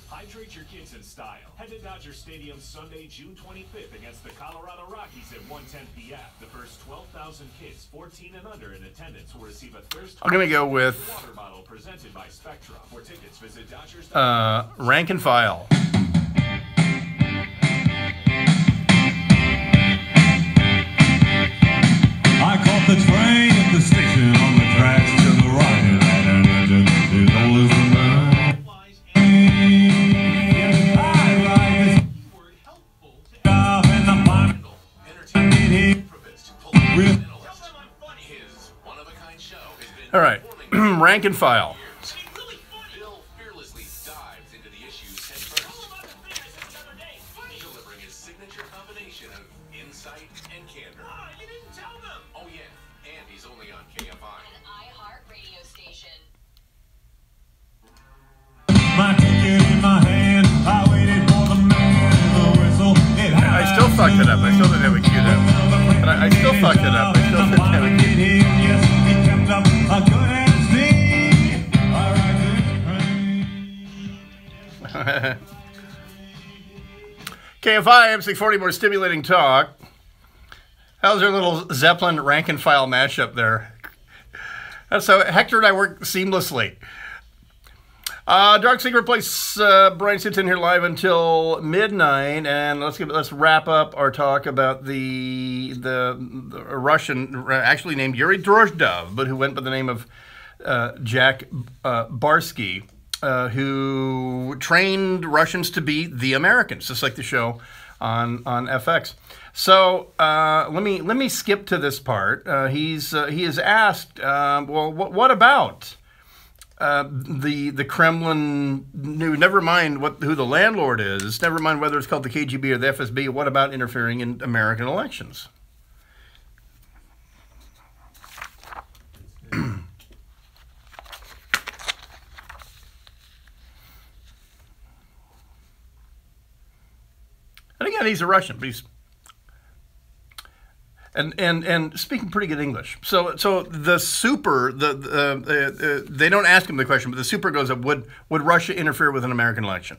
Hydrate your kids in style. Head to Dodger Stadium Sunday, June 25th against the Colorado Rockies at 1:10 p.m. The first 12,000 kids 14 and under in attendance will receive a thirst. I'm gonna go with water bottle presented by Spectra. For tickets, visit Dodgers. Rank and File. I caught the train at the station on the tracks to the right, and legend is old as the night. All right, Rank and File. Bill fearlessly dives into the issues head first, delivering his signature combination of insight and candor. You didn't tell them. Oh yeah, and he's only on KFI. An iHeart radio station. My ticket in my hand, I waited for the man in the whistle. I still fucked it up. I still didn't have a cue up. But I still fucked it up. I still didn't have a cue. Yes, he kept up a good ass thing. All right, KFI M640, more stimulating talk. How's our little Zeppelin Rank and File mashup there? So Hector and I work seamlessly. Dark Secret Place. Brian sits in here live until midnight, and let's wrap up our talk about the Russian, actually named Yuri Drozdov, but who went by the name of Jack Barsky, who trained Russians to be the Americans, just like the show on FX. So let me skip to this part. He is asked, well, what about the Kremlin? Never mind who the landlord is. Never mind whether it's called the KGB or the FSB. What about interfering in American elections? And again, he's a Russian, but he's and speaking pretty good English. So the super, they don't ask him the question, but the super goes up: Would Russia interfere with an American election?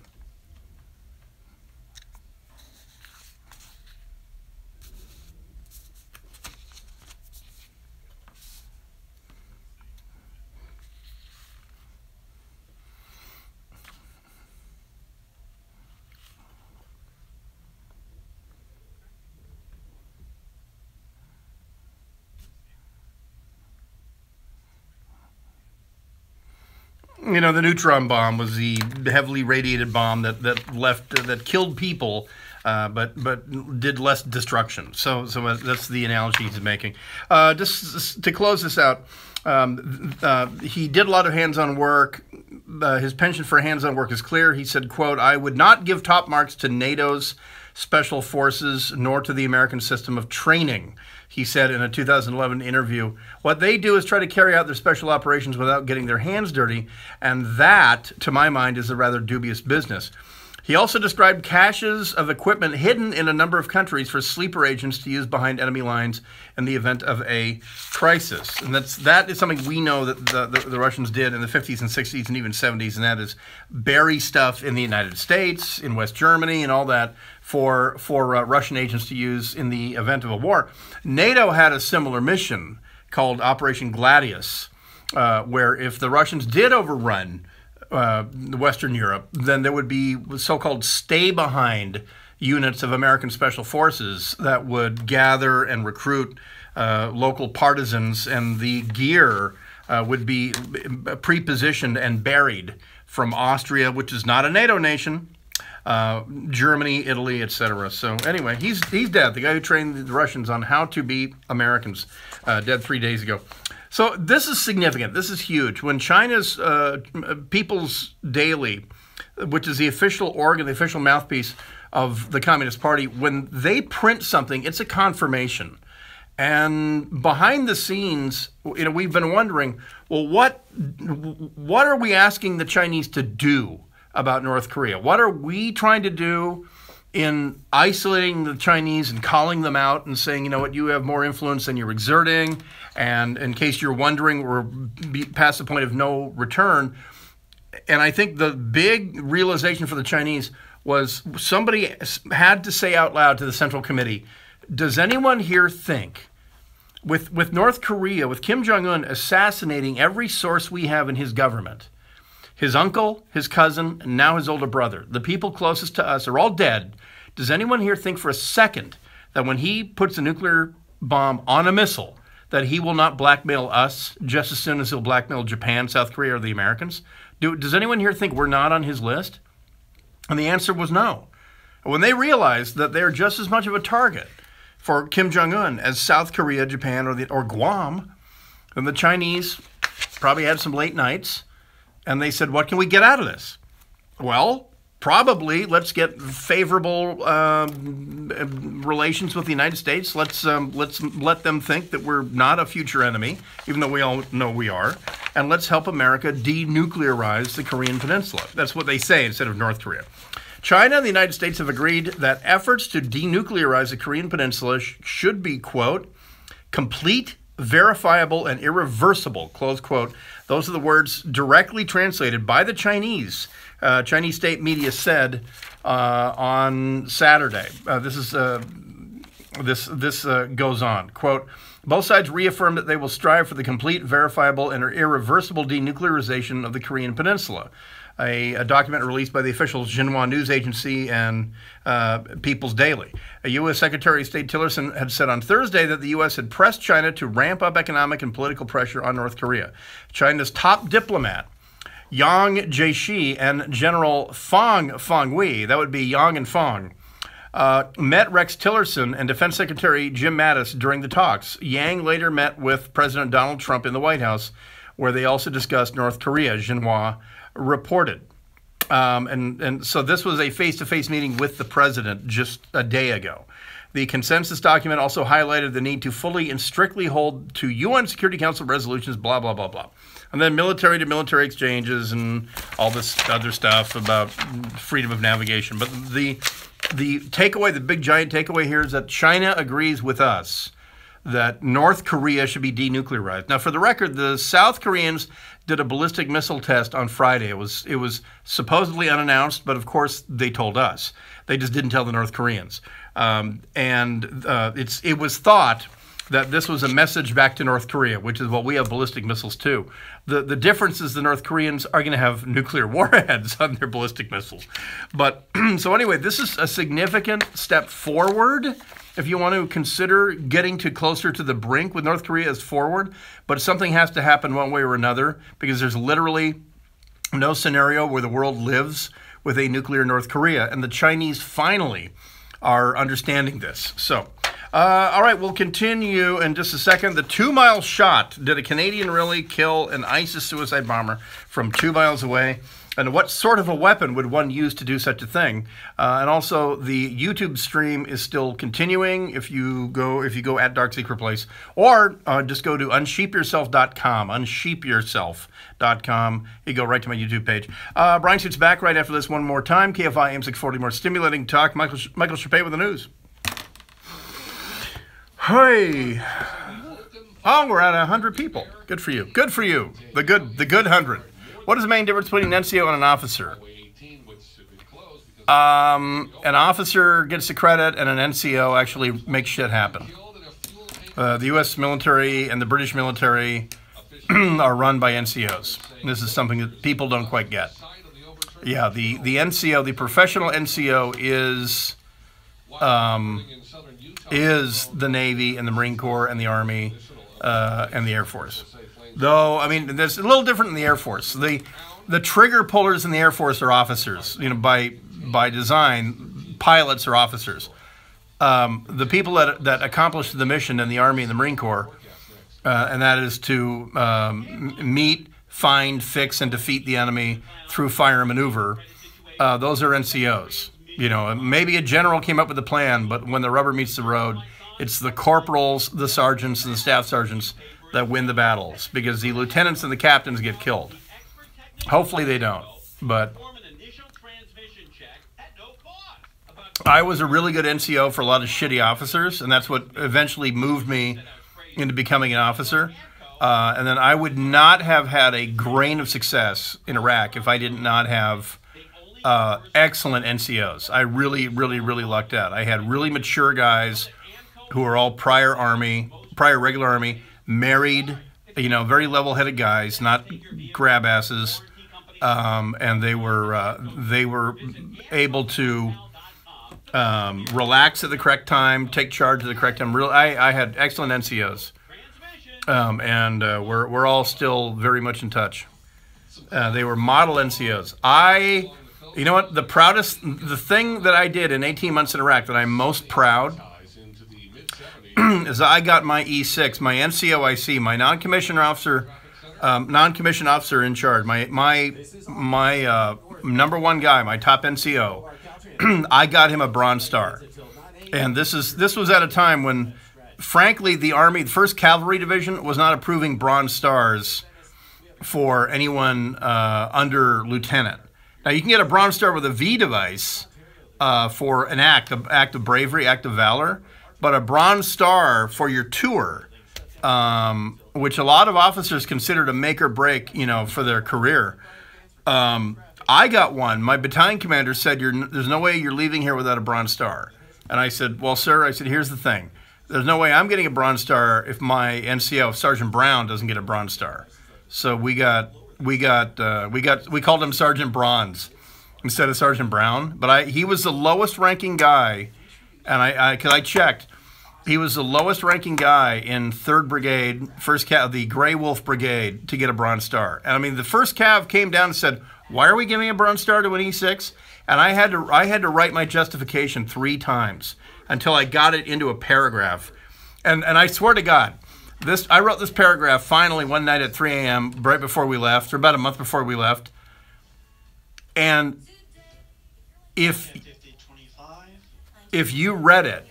You know, the neutron bomb was the heavily radiated bomb that killed people, but did less destruction. So that's the analogy he's making. Just to close this out, he did a lot of hands-on work. His penchant for hands-on work is clear. He said, quote, "I would not give top marks to NATO's special forces nor to the American system of training," he said in a 2011 interview. "What they do is try to carry out their special operations without getting their hands dirty, and that, to my mind, is a rather dubious business." He also described caches of equipment hidden in a number of countries for sleeper agents to use behind enemy lines in the event of a crisis. And that is something we know that the Russians did in the 50s and 60s and even 70s, and that is bury stuff in the United States, in West Germany, and all that for Russian agents to use in the event of a war. NATO had a similar mission called Operation Gladius, where if the Russians did overrun Western Europe, then there would be so-called stay-behind units of American Special Forces that would gather and recruit local partisans, and the gear would be pre-positioned and buried from Austria, which is not a NATO nation, Germany, Italy, etc. So anyway, he's dead. The guy who trained the Russians on how to be Americans, dead 3 days ago. So this is significant. This is huge. When China's People's Daily, which is the official organ, the official mouthpiece of the Communist Party, when they print something, it's a confirmation. And behind the scenes, you know, we've been wondering, well, what are we asking the Chinese to do about North Korea? What are we trying to do in isolating the Chinese and calling them out and saying, you know what, you have more influence than you're exerting, and in case you're wondering, we're past the point of no return. And I think the big realization for the Chinese was somebody had to say out loud to the Central Committee, does anyone here think, with North Korea, with Kim Jong-un assassinating every source we have in his government, his uncle, his cousin, and now his older brother, the people closest to us are all dead. Does anyone here think for a second that when he puts a nuclear bomb on a missile, that he will not blackmail us just as soon as he'll blackmail Japan, South Korea, or the Americans? Does anyone here think we're not on his list? And the answer was no. When they realized that they're just as much of a target for Kim Jong-un as South Korea, Japan, or Guam, then the Chinese probably had some late nights, and they said, what can we get out of this? Well, probably let's get favorable relations with the United States. Let's let them think that we're not a future enemy, even though we all know we are. And let's help America denuclearize the Korean Peninsula. That's what they say instead of North Korea. China and the United States have agreed that efforts to denuclearize the Korean Peninsula should be, quote, complete, verifiable, and irreversible, close quote. Those are the words directly translated by the Chinese. Chinese state media said on Saturday. This goes on. Quote, both sides reaffirmed that they will strive for the complete, verifiable, and irreversible denuclearization of the Korean Peninsula. a document released by the official Xinhua news agency and People's Daily. A U.S. Secretary of State Tillerson had said on Thursday that the U.S. had pressed China to ramp up economic and political pressure on North Korea. China's top diplomat, Yang Jiechi, and General Feng Wei, that would be Yang and Feng, met Rex Tillerson and Defense Secretary Jim Mattis during the talks. Yang later met with President Donald Trump in the White House, where they also discussed North Korea, Xinhua reported. And so this was a face-to-face meeting with the president just a day ago. The consensus document also highlighted the need to fully and strictly hold to UN Security Council resolutions, blah, blah, blah, blah. And then military-to-military exchanges and all this other stuff about freedom of navigation. But the takeaway, the big giant takeaway here is that China agrees with us that North Korea should be denuclearized. Now, for the record, the South Koreans did a ballistic missile test on Friday. It was supposedly unannounced, but of course they told us. They just didn't tell the North Koreans. It was thought that this was a message back to North Korea, which is what we have ballistic missiles too. The difference is the North Koreans are going to have nuclear warheads on their ballistic missiles. But so anyway, this is a significant step forward. If you want to consider getting to closer to the brink with North Korea as forward, but something has to happen one way or another, because there's literally no scenario where the world lives with a nuclear North Korea, and the Chinese finally are understanding this. So, all right, we'll continue in just a second. The 2-mile shot. Did a Canadian really kill an ISIS suicide bomber from 2 miles away? And what sort of a weapon would one use to do such a thing? And also, the YouTube stream is still continuing. If you go at Dark Secret Place, or just go to unsheepyourself.com, unsheepyourself.com. You go right to my YouTube page. Brian Suit's back right after this one more time. KFI AM 640, more stimulating talk. Michael Chapet with the news. Hey. Oh, we're at 100 people. Good for you. Good for you. The good 100. What is the main difference between an NCO and an officer? An officer gets the credit, and an NCO actually makes shit happen. The U.S. military and the British military are run by NCOs. This is something that people don't quite get. Yeah, the NCO, the professional NCO is the Navy and the Marine Corps and the Army and the Air Force. Though, I mean, there's a little different in the Air Force. The trigger pullers in the Air Force are officers. You know, by design, pilots are officers. The people that accomplish the mission in the Army and the Marine Corps, and that is to meet, find, fix, and defeat the enemy through fire and maneuver, those are NCOs. You know, maybe a general came up with a plan, but when the rubber meets the road, it's the corporals, the sergeants, and the staff sergeants that win the battles, because the lieutenants and the captains get killed. Hopefully they don't, but I was a really good NCO for a lot of shitty officers, and that's what eventually moved me into becoming an officer. And then I would not have had a grain of success in Iraq if I did not have excellent NCOs. I really, really, really lucked out. I had really mature guys who were all prior regular Army, married, you know, very level-headed guys, not grab asses, and they were able to relax at the correct time, take charge at the correct time. I had excellent NCOs, and we're all still very much in touch. They were model NCOs. You know what? The thing that I did in 18 months in Iraq that I'm most proud is I got my E6, my NCOIC, my non-commissioned officer in charge, my number one guy, my top NCO. I got him a Bronze Star, and this was at a time when, frankly, the Army, the 1st Cavalry Division, was not approving Bronze Stars for anyone under lieutenant. Now you can get a Bronze Star with a V device for an act of bravery, act of valor. But a Bronze Star for your tour, which a lot of officers consider to make or break, you know, for their career. I got one. My battalion commander said, there's no way you're leaving here without a Bronze Star. And I said, well, sir, I said, here's the thing. There's no way I'm getting a Bronze Star if my NCO, Sergeant Brown, doesn't get a Bronze Star. So we got we called him Sergeant Bronze instead of Sergeant Brown. But he was the lowest ranking guy, and because I checked, he was the lowest ranking guy in 3rd Brigade, first Cav, the Grey Wolf Brigade, to get a Bronze Star. And I mean, the first Cav came down and said, "Why are we giving a Bronze Star to an E6?" And I had to write my justification 3 times until I got it into a paragraph. And I swear to God, I wrote this paragraph finally one night at 3 a.m. right before we left, or about a month before we left. And if you read it,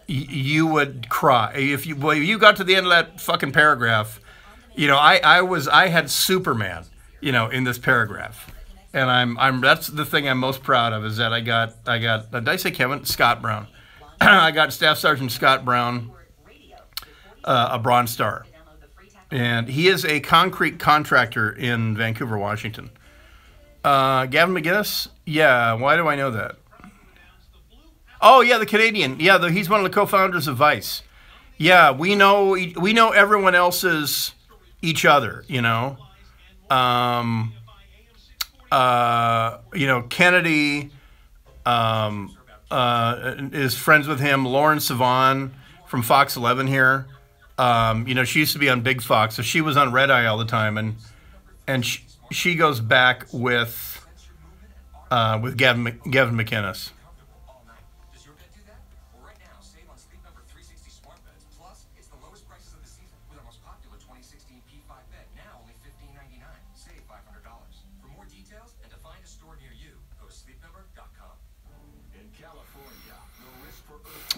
you would cry. If you got to the end of that fucking paragraph, you know, I had Superman, you know, in this paragraph. And that's the thing I'm most proud of, is that I got did I say Kevin? Scott Brown. I got Staff Sergeant Scott Brown a Bronze Star. And he is a concrete contractor in Vancouver, Washington. Gavin McGinnis? Yeah, why do I know that? Oh, yeah, the Canadian. Yeah, he's one of the co-founders of Vice. Yeah, we know everyone else's each other, you know. You know, Kennedy is friends with him. Lauren Sivan from Fox 11 here. You know, she used to be on Big Fox, so she was on Red Eye all the time, and she goes back with Gavin McInnes.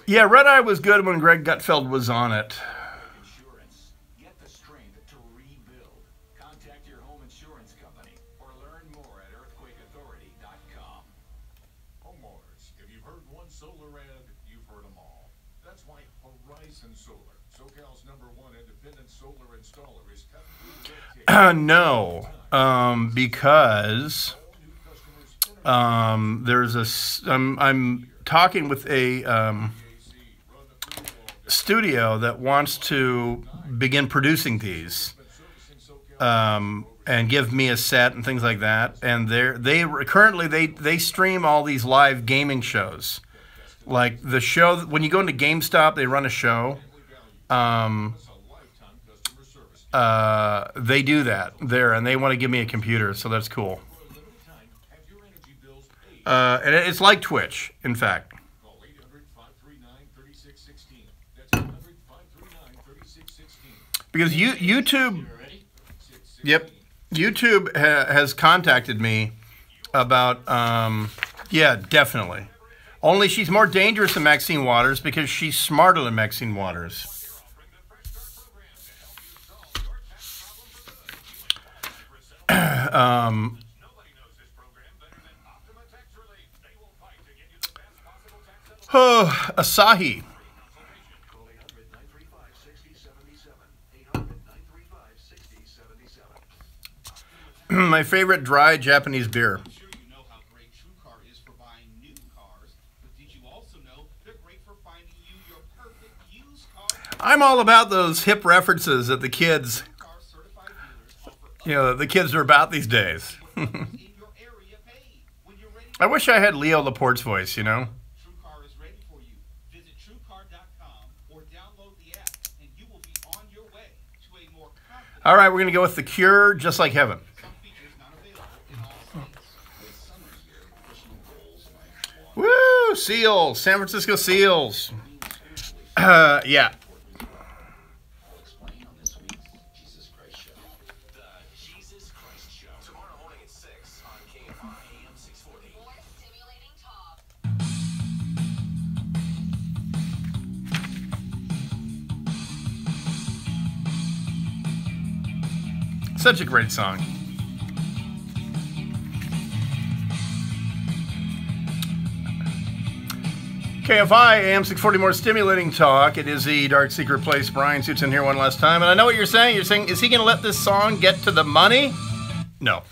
Yeah, Red Eye was good when Greg Gutfeld was on it. Get the strength to rebuild. Contact your home insurance company or learn more at earthquakeauthority.com. Homeowners, if you've heard one solar ad, you've heard them all. That's why Horizon Solar, SoCal's #1 independent solar installer, is no, because there's I'm talking with a studio that wants to begin producing these and give me a set and things like that. And they stream all these live gaming shows, like the show when you go into GameStop, they run a show. They do that there, and they want to give me a computer, so that's cool. And it's like Twitch, in fact. Because YouTube, YouTube has contacted me about, yeah, definitely. Only she's more dangerous than Maxine Waters because she's smarter than Maxine Waters. Asahi. My favorite dry Japanese beer. I'm sure you know how great TrueCar is for buying new cars, but did you also know they're great for finding you your perfect used car? I'm all about those hip references that the kids, you know, the kids are about these days. I wish I had Leo Laporte's voice, you know. TrueCar is ready for you. Visit TrueCar.com or download the app, and you will be on your way to a more confident. All right, we're going to go with The Cure, Just Like Heaven. Woo! Seals! San Francisco Seals! Yeah. Such a great song. KFI, AM 640, more stimulating talk. It is the Dark Secret Place. Brian Suits in here one last time. And I know what you're saying. You're saying, is he going to let this song get to the money? No.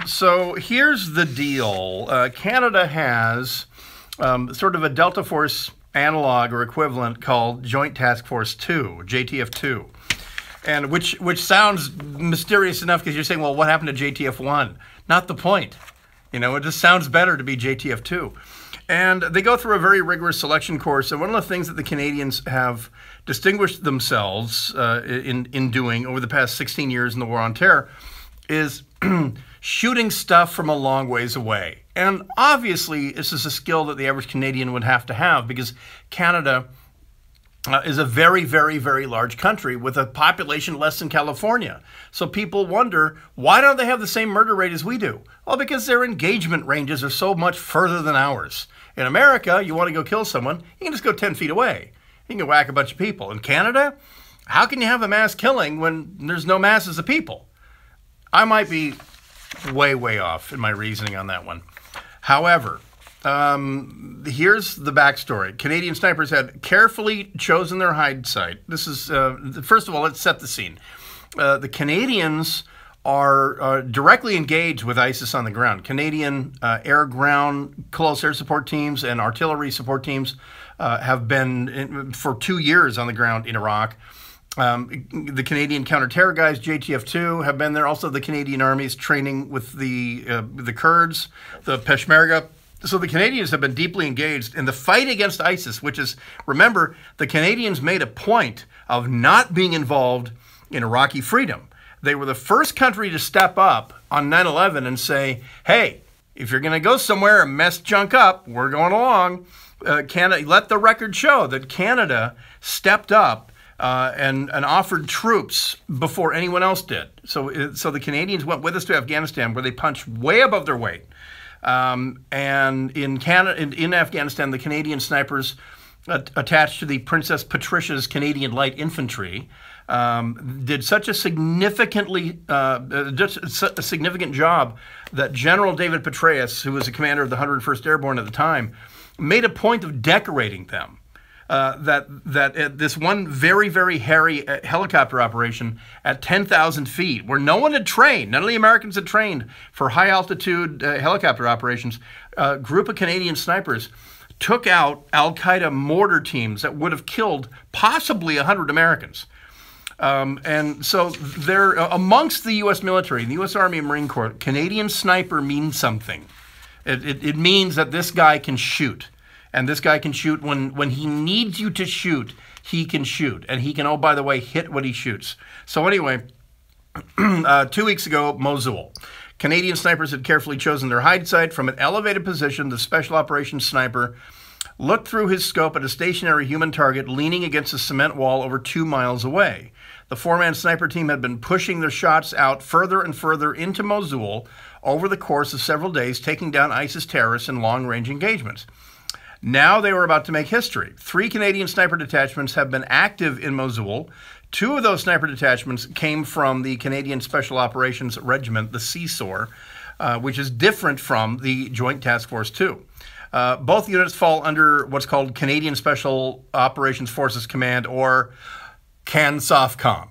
So here's the deal. Canada has sort of a Delta Force analog or equivalent called Joint Task Force 2, JTF 2. and which sounds mysterious enough because you're saying, well, what happened to JTF-1? Not the point. You know, it just sounds better to be JTF-2. And they go through a very rigorous selection course. And one of the things that the Canadians have distinguished themselves in doing over the past 16 years in the War on Terror is shooting stuff from a long ways away. And obviously, this is a skill that the average Canadian would have to have because Canada is a very, very, very large country with a population less than California. So people wonder, why don't they have the same murder rate as we do? Well, because their engagement ranges are so much further than ours. In America, you want to go kill someone, you can just go 10 feet away. You can whack a bunch of people. In Canada, how can you have a mass killing when there's no masses of people? I might be way, way off in my reasoning on that one. However, here's the backstory. Canadian snipers had carefully chosen their hide site. This is, first of all, let's set the scene. The Canadians are directly engaged with ISIS on the ground. Canadian air-ground close air support teams and artillery support teams have been for 2 years on the ground in Iraq. The Canadian counter-terror guys, JTF-2, have been there. Also, the Canadian Army's training with the Kurds, the Peshmerga. So the Canadians have been deeply engaged in the fight against ISIS, which is, remember, the Canadians made a point of not being involved in Iraqi freedom. They were the first country to step up on 9/11 and say, hey, if you're going to go somewhere and mess junk up, we're going along. Canada, let the record show that Canada stepped up and offered troops before anyone else did. So the Canadians went with us to Afghanistan, where they punched way above their weight. And in Afghanistan, the Canadian snipers attached to the Princess Patricia's Canadian Light Infantry did such a significant job that General David Petraeus, who was the commander of the 101st Airborne at the time, made a point of decorating them. That this one very, very hairy helicopter operation at 10,000 feet, where no one had trained, none of the Americans had trained for high-altitude helicopter operations, a group of Canadian snipers took out al-Qaeda mortar teams that would have killed possibly 100 Americans. And so they're amongst the U.S. military, the U.S. Army and Marine Corps, Canadian sniper means something. It means that this guy can shoot. And this guy can shoot when he needs you to shoot, he can shoot. And he can, oh, by the way, hit what he shoots. So anyway, 2 weeks ago, Mosul. Canadian snipers had carefully chosen their hide site. From an elevated position, the special operations sniper looked through his scope at a stationary human target leaning against a cement wall over 2 miles away. The four-man sniper team had been pushing their shots out further and further into Mosul over the course of several days, taking down ISIS terrorists in long-range engagements. Now they were about to make history. 3 Canadian sniper detachments have been active in Mosul. 2 of those sniper detachments came from the Canadian Special Operations Regiment, the CSOR, which is different from the Joint Task Force 2. Both units fall under what's called Canadian Special Operations Forces Command, or CANSOFCOM.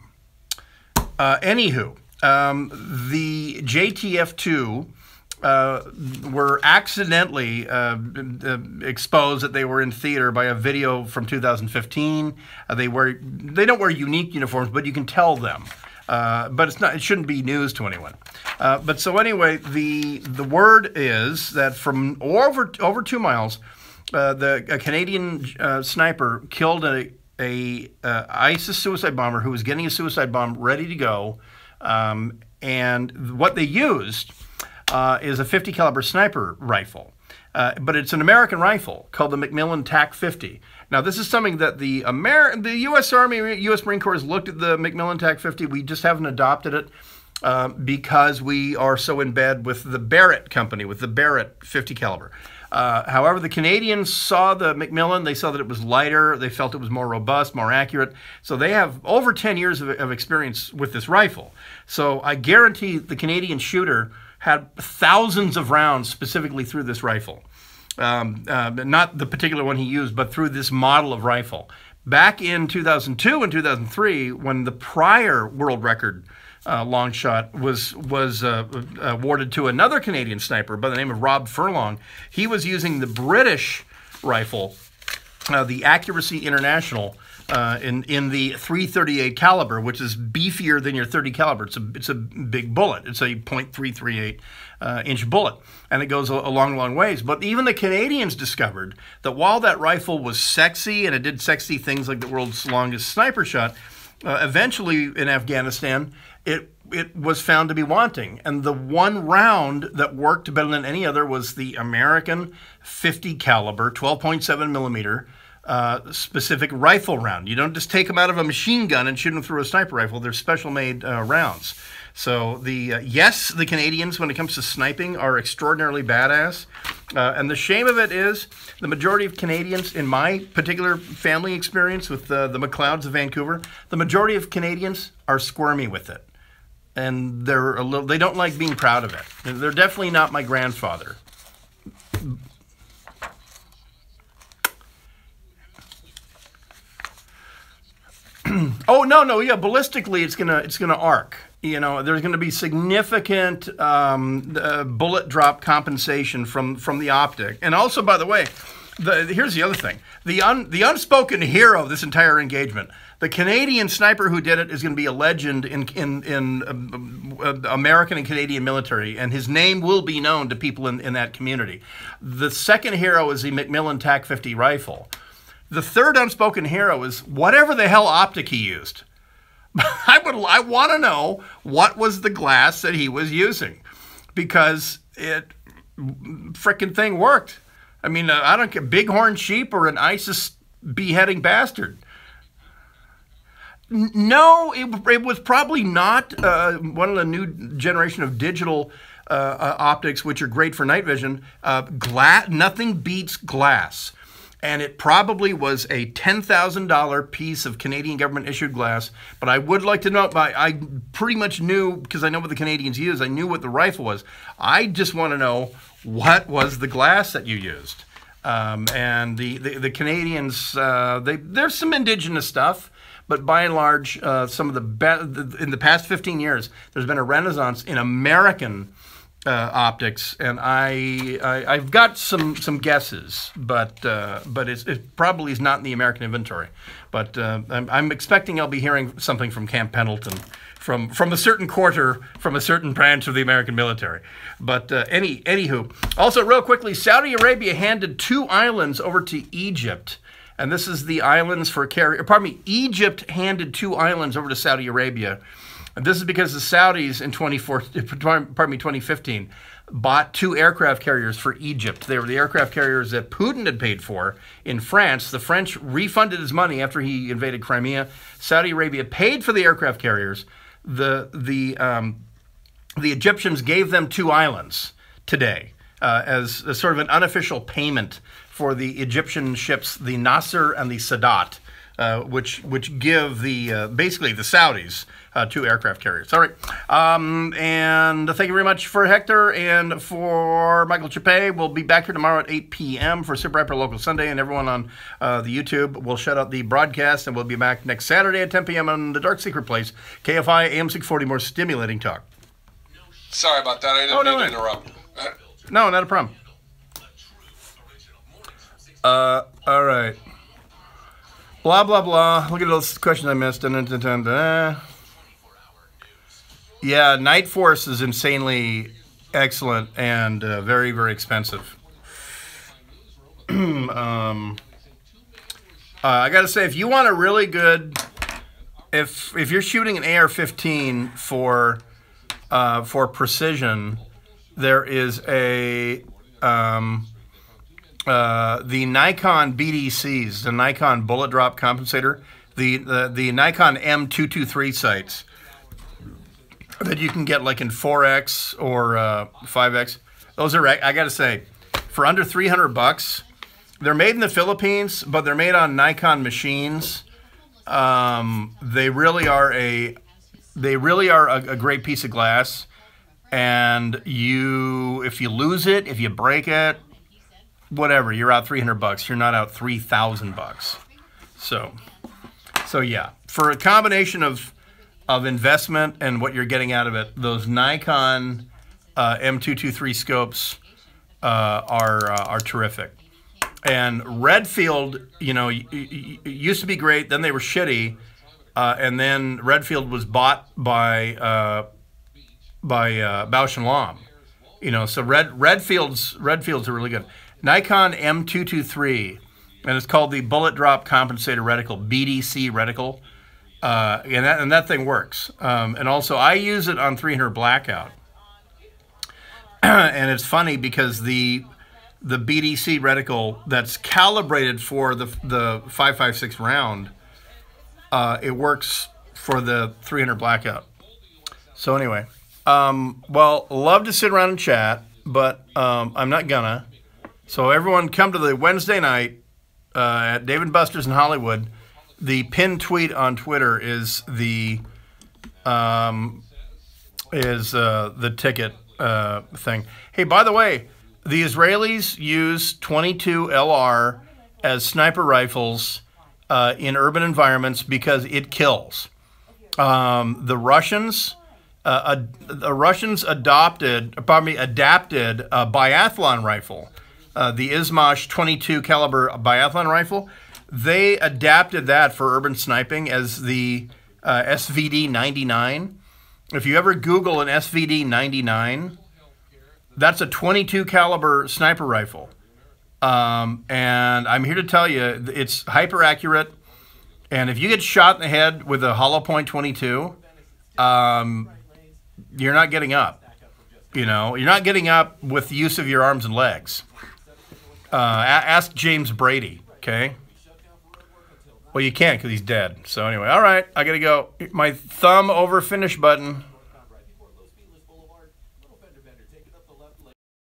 Anywho, the JTF-2 were accidentally exposed that they were in theater by a video from 2015. They don't wear unique uniforms, but you can tell them. But it shouldn't be news to anyone. But so anyway, the word is that from over 2 miles, a Canadian sniper killed a ISIS suicide bomber who was getting a suicide bomb ready to go, and what they used is a 50 caliber sniper rifle, but it's an American rifle called the Macmillan TAC-50. Now, this is something that the U.S. Army, U.S. Marine Corps has looked at the Macmillan TAC-50. We just haven't adopted it because we are so in bed with the Barrett company, with the Barrett 50 caliber. However, the Canadians saw the Macmillan. They saw that it was lighter. They felt it was more robust, more accurate. So they have over 10 years of experience with this rifle. So I guarantee the Canadian shooter had thousands of rounds specifically through this rifle. Not the particular one he used, but through this model of rifle. Back in 2002 and 2003, when the prior world record long shot was awarded to another Canadian sniper by the name of Rob Furlong, he was using the British rifle, the Accuracy International in the .338 caliber, which is beefier than your .30 caliber. It's a big bullet. It's a .338 inch bullet, and it goes a long ways. But even the Canadians discovered that while that rifle was sexy and it did sexy things like the world's longest sniper shot, eventually in Afghanistan, it was found to be wanting. And the one round that worked better than any other was the American .50 caliber, 12.7 millimeter, specific rifle round. You don't just take them out of a machine gun and shoot them through a sniper rifle. They're special made rounds. So yes, the Canadians, when it comes to sniping, are extraordinarily badass. And the shame of it is the majority of Canadians, in my particular family experience with the McLeods of Vancouver, the majority of Canadians are squirmy with it. And they don't like being proud of it. They're definitely not my grandfather. Oh no, yeah, ballistically it's gonna arc. You know, there's going to be significant bullet drop compensation from the optic. And also, by the way, here's the other thing: the unspoken hero of this entire engagement. The Canadian sniper who did it is going to be a legend in American and Canadian military, and his name will be known to people in that community. The second hero is the Macmillan TAC-50 rifle. The third unspoken hero is whatever the hell optic he used. I want to know what was the glass that he was using, because it frickin' thing worked. I mean, I don't care, bighorn sheep or an ISIS beheading bastard. No, it was probably not one of the new generation of digital optics, which are great for night vision. Nothing beats glass. And it probably was a $10,000 piece of Canadian government-issued glass. But I would like to know, I pretty much knew, because I know what the Canadians use, I knew what the rifle was. I just want to know, what was the glass that you used? And the Canadians, there's some indigenous stuff, but by and large, some of in the past 15 years, there's been a renaissance in American optics, and I've got some guesses, but it probably is not in the American inventory. But I'm expecting I'll be hearing something from Camp Pendleton, from a certain quarter, from a certain branch of the American military. But anywho, also real quickly, Saudi Arabia handed 2 islands over to Egypt. And this is the islands for carrier. Pardon me, Egypt handed 2 islands over to Saudi Arabia. And this is because the Saudis in 2015 bought 2 aircraft carriers for Egypt. They were the aircraft carriers that Putin had paid for in France. The French refunded his money after he invaded Crimea. Saudi Arabia paid for the aircraft carriers. The Egyptians gave them 2 islands today as a sort of an unofficial payment for the Egyptian ships, the Nasser and the Sadat, which give basically the Saudis 2 aircraft carriers. All right. And thank you very much for Hector and for Michael Chappé. We'll be back here tomorrow at 8 p.m. for Super Hyper Local Sunday, and everyone on the YouTube will shut out the broadcast, and we'll be back next Saturday at 10 p.m. on The Dark Secret Place, KFI AM 640, more stimulating talk. Sorry about that. I didn't mean to interrupt. No, not a problem. All right. Blah, blah, blah. Look at those questions I missed. Yeah, Night Force is insanely excellent and very, very expensive. I got to say, if you want a really good... If you're shooting an AR-15 for precision, there is the Nikon BDCs, the Nikon bullet drop compensator, the Nikon M223 sights that you can get like in 4X or 5X. Those are, I gotta say, for under $300, they're made in the Philippines, but they're made on Nikon machines. They really are a great piece of glass. And if you lose it, if you break it, whatever, you're out $300. You're not out $3,000. So yeah, for a combination of investment and what you're getting out of it, those Nikon M223 scopes are terrific. And Redfield, you know, used to be great. Then they were shitty, and then Redfield was bought by Bausch and Lomb. You know, so Redfields are really good. Nikon M223, and it's called the Bullet Drop Compensator Reticle, BDC reticle, and that thing works. And also, I use it on 300 blackout, and it's funny because the BDC reticle that's calibrated for the 5.56 round, it works for the 300 blackout. So anyway, well, love to sit around and chat, but I'm not gonna. So everyone come to the Wednesday night at Dave & Buster's in Hollywood. The pinned tweet on Twitter is the ticket thing. Hey, by the way, the Israelis use 22 LR as sniper rifles in urban environments because it kills. The Russians adapted a biathlon rifle, the Izmash 22 caliber biathlon rifle. They adapted that for urban sniping as the SVD 99. If you ever Google an SVD 99, that's a 22 caliber sniper rifle. And I'm here to tell you, it's hyper accurate. And if you get shot in the head with a hollow point 22, you're not getting up. You know, you're not getting up with the use of your arms and legs. Ask James Brady, okay? Well, you can't because he's dead. So anyway, all right, I got to go. My thumb over finish button.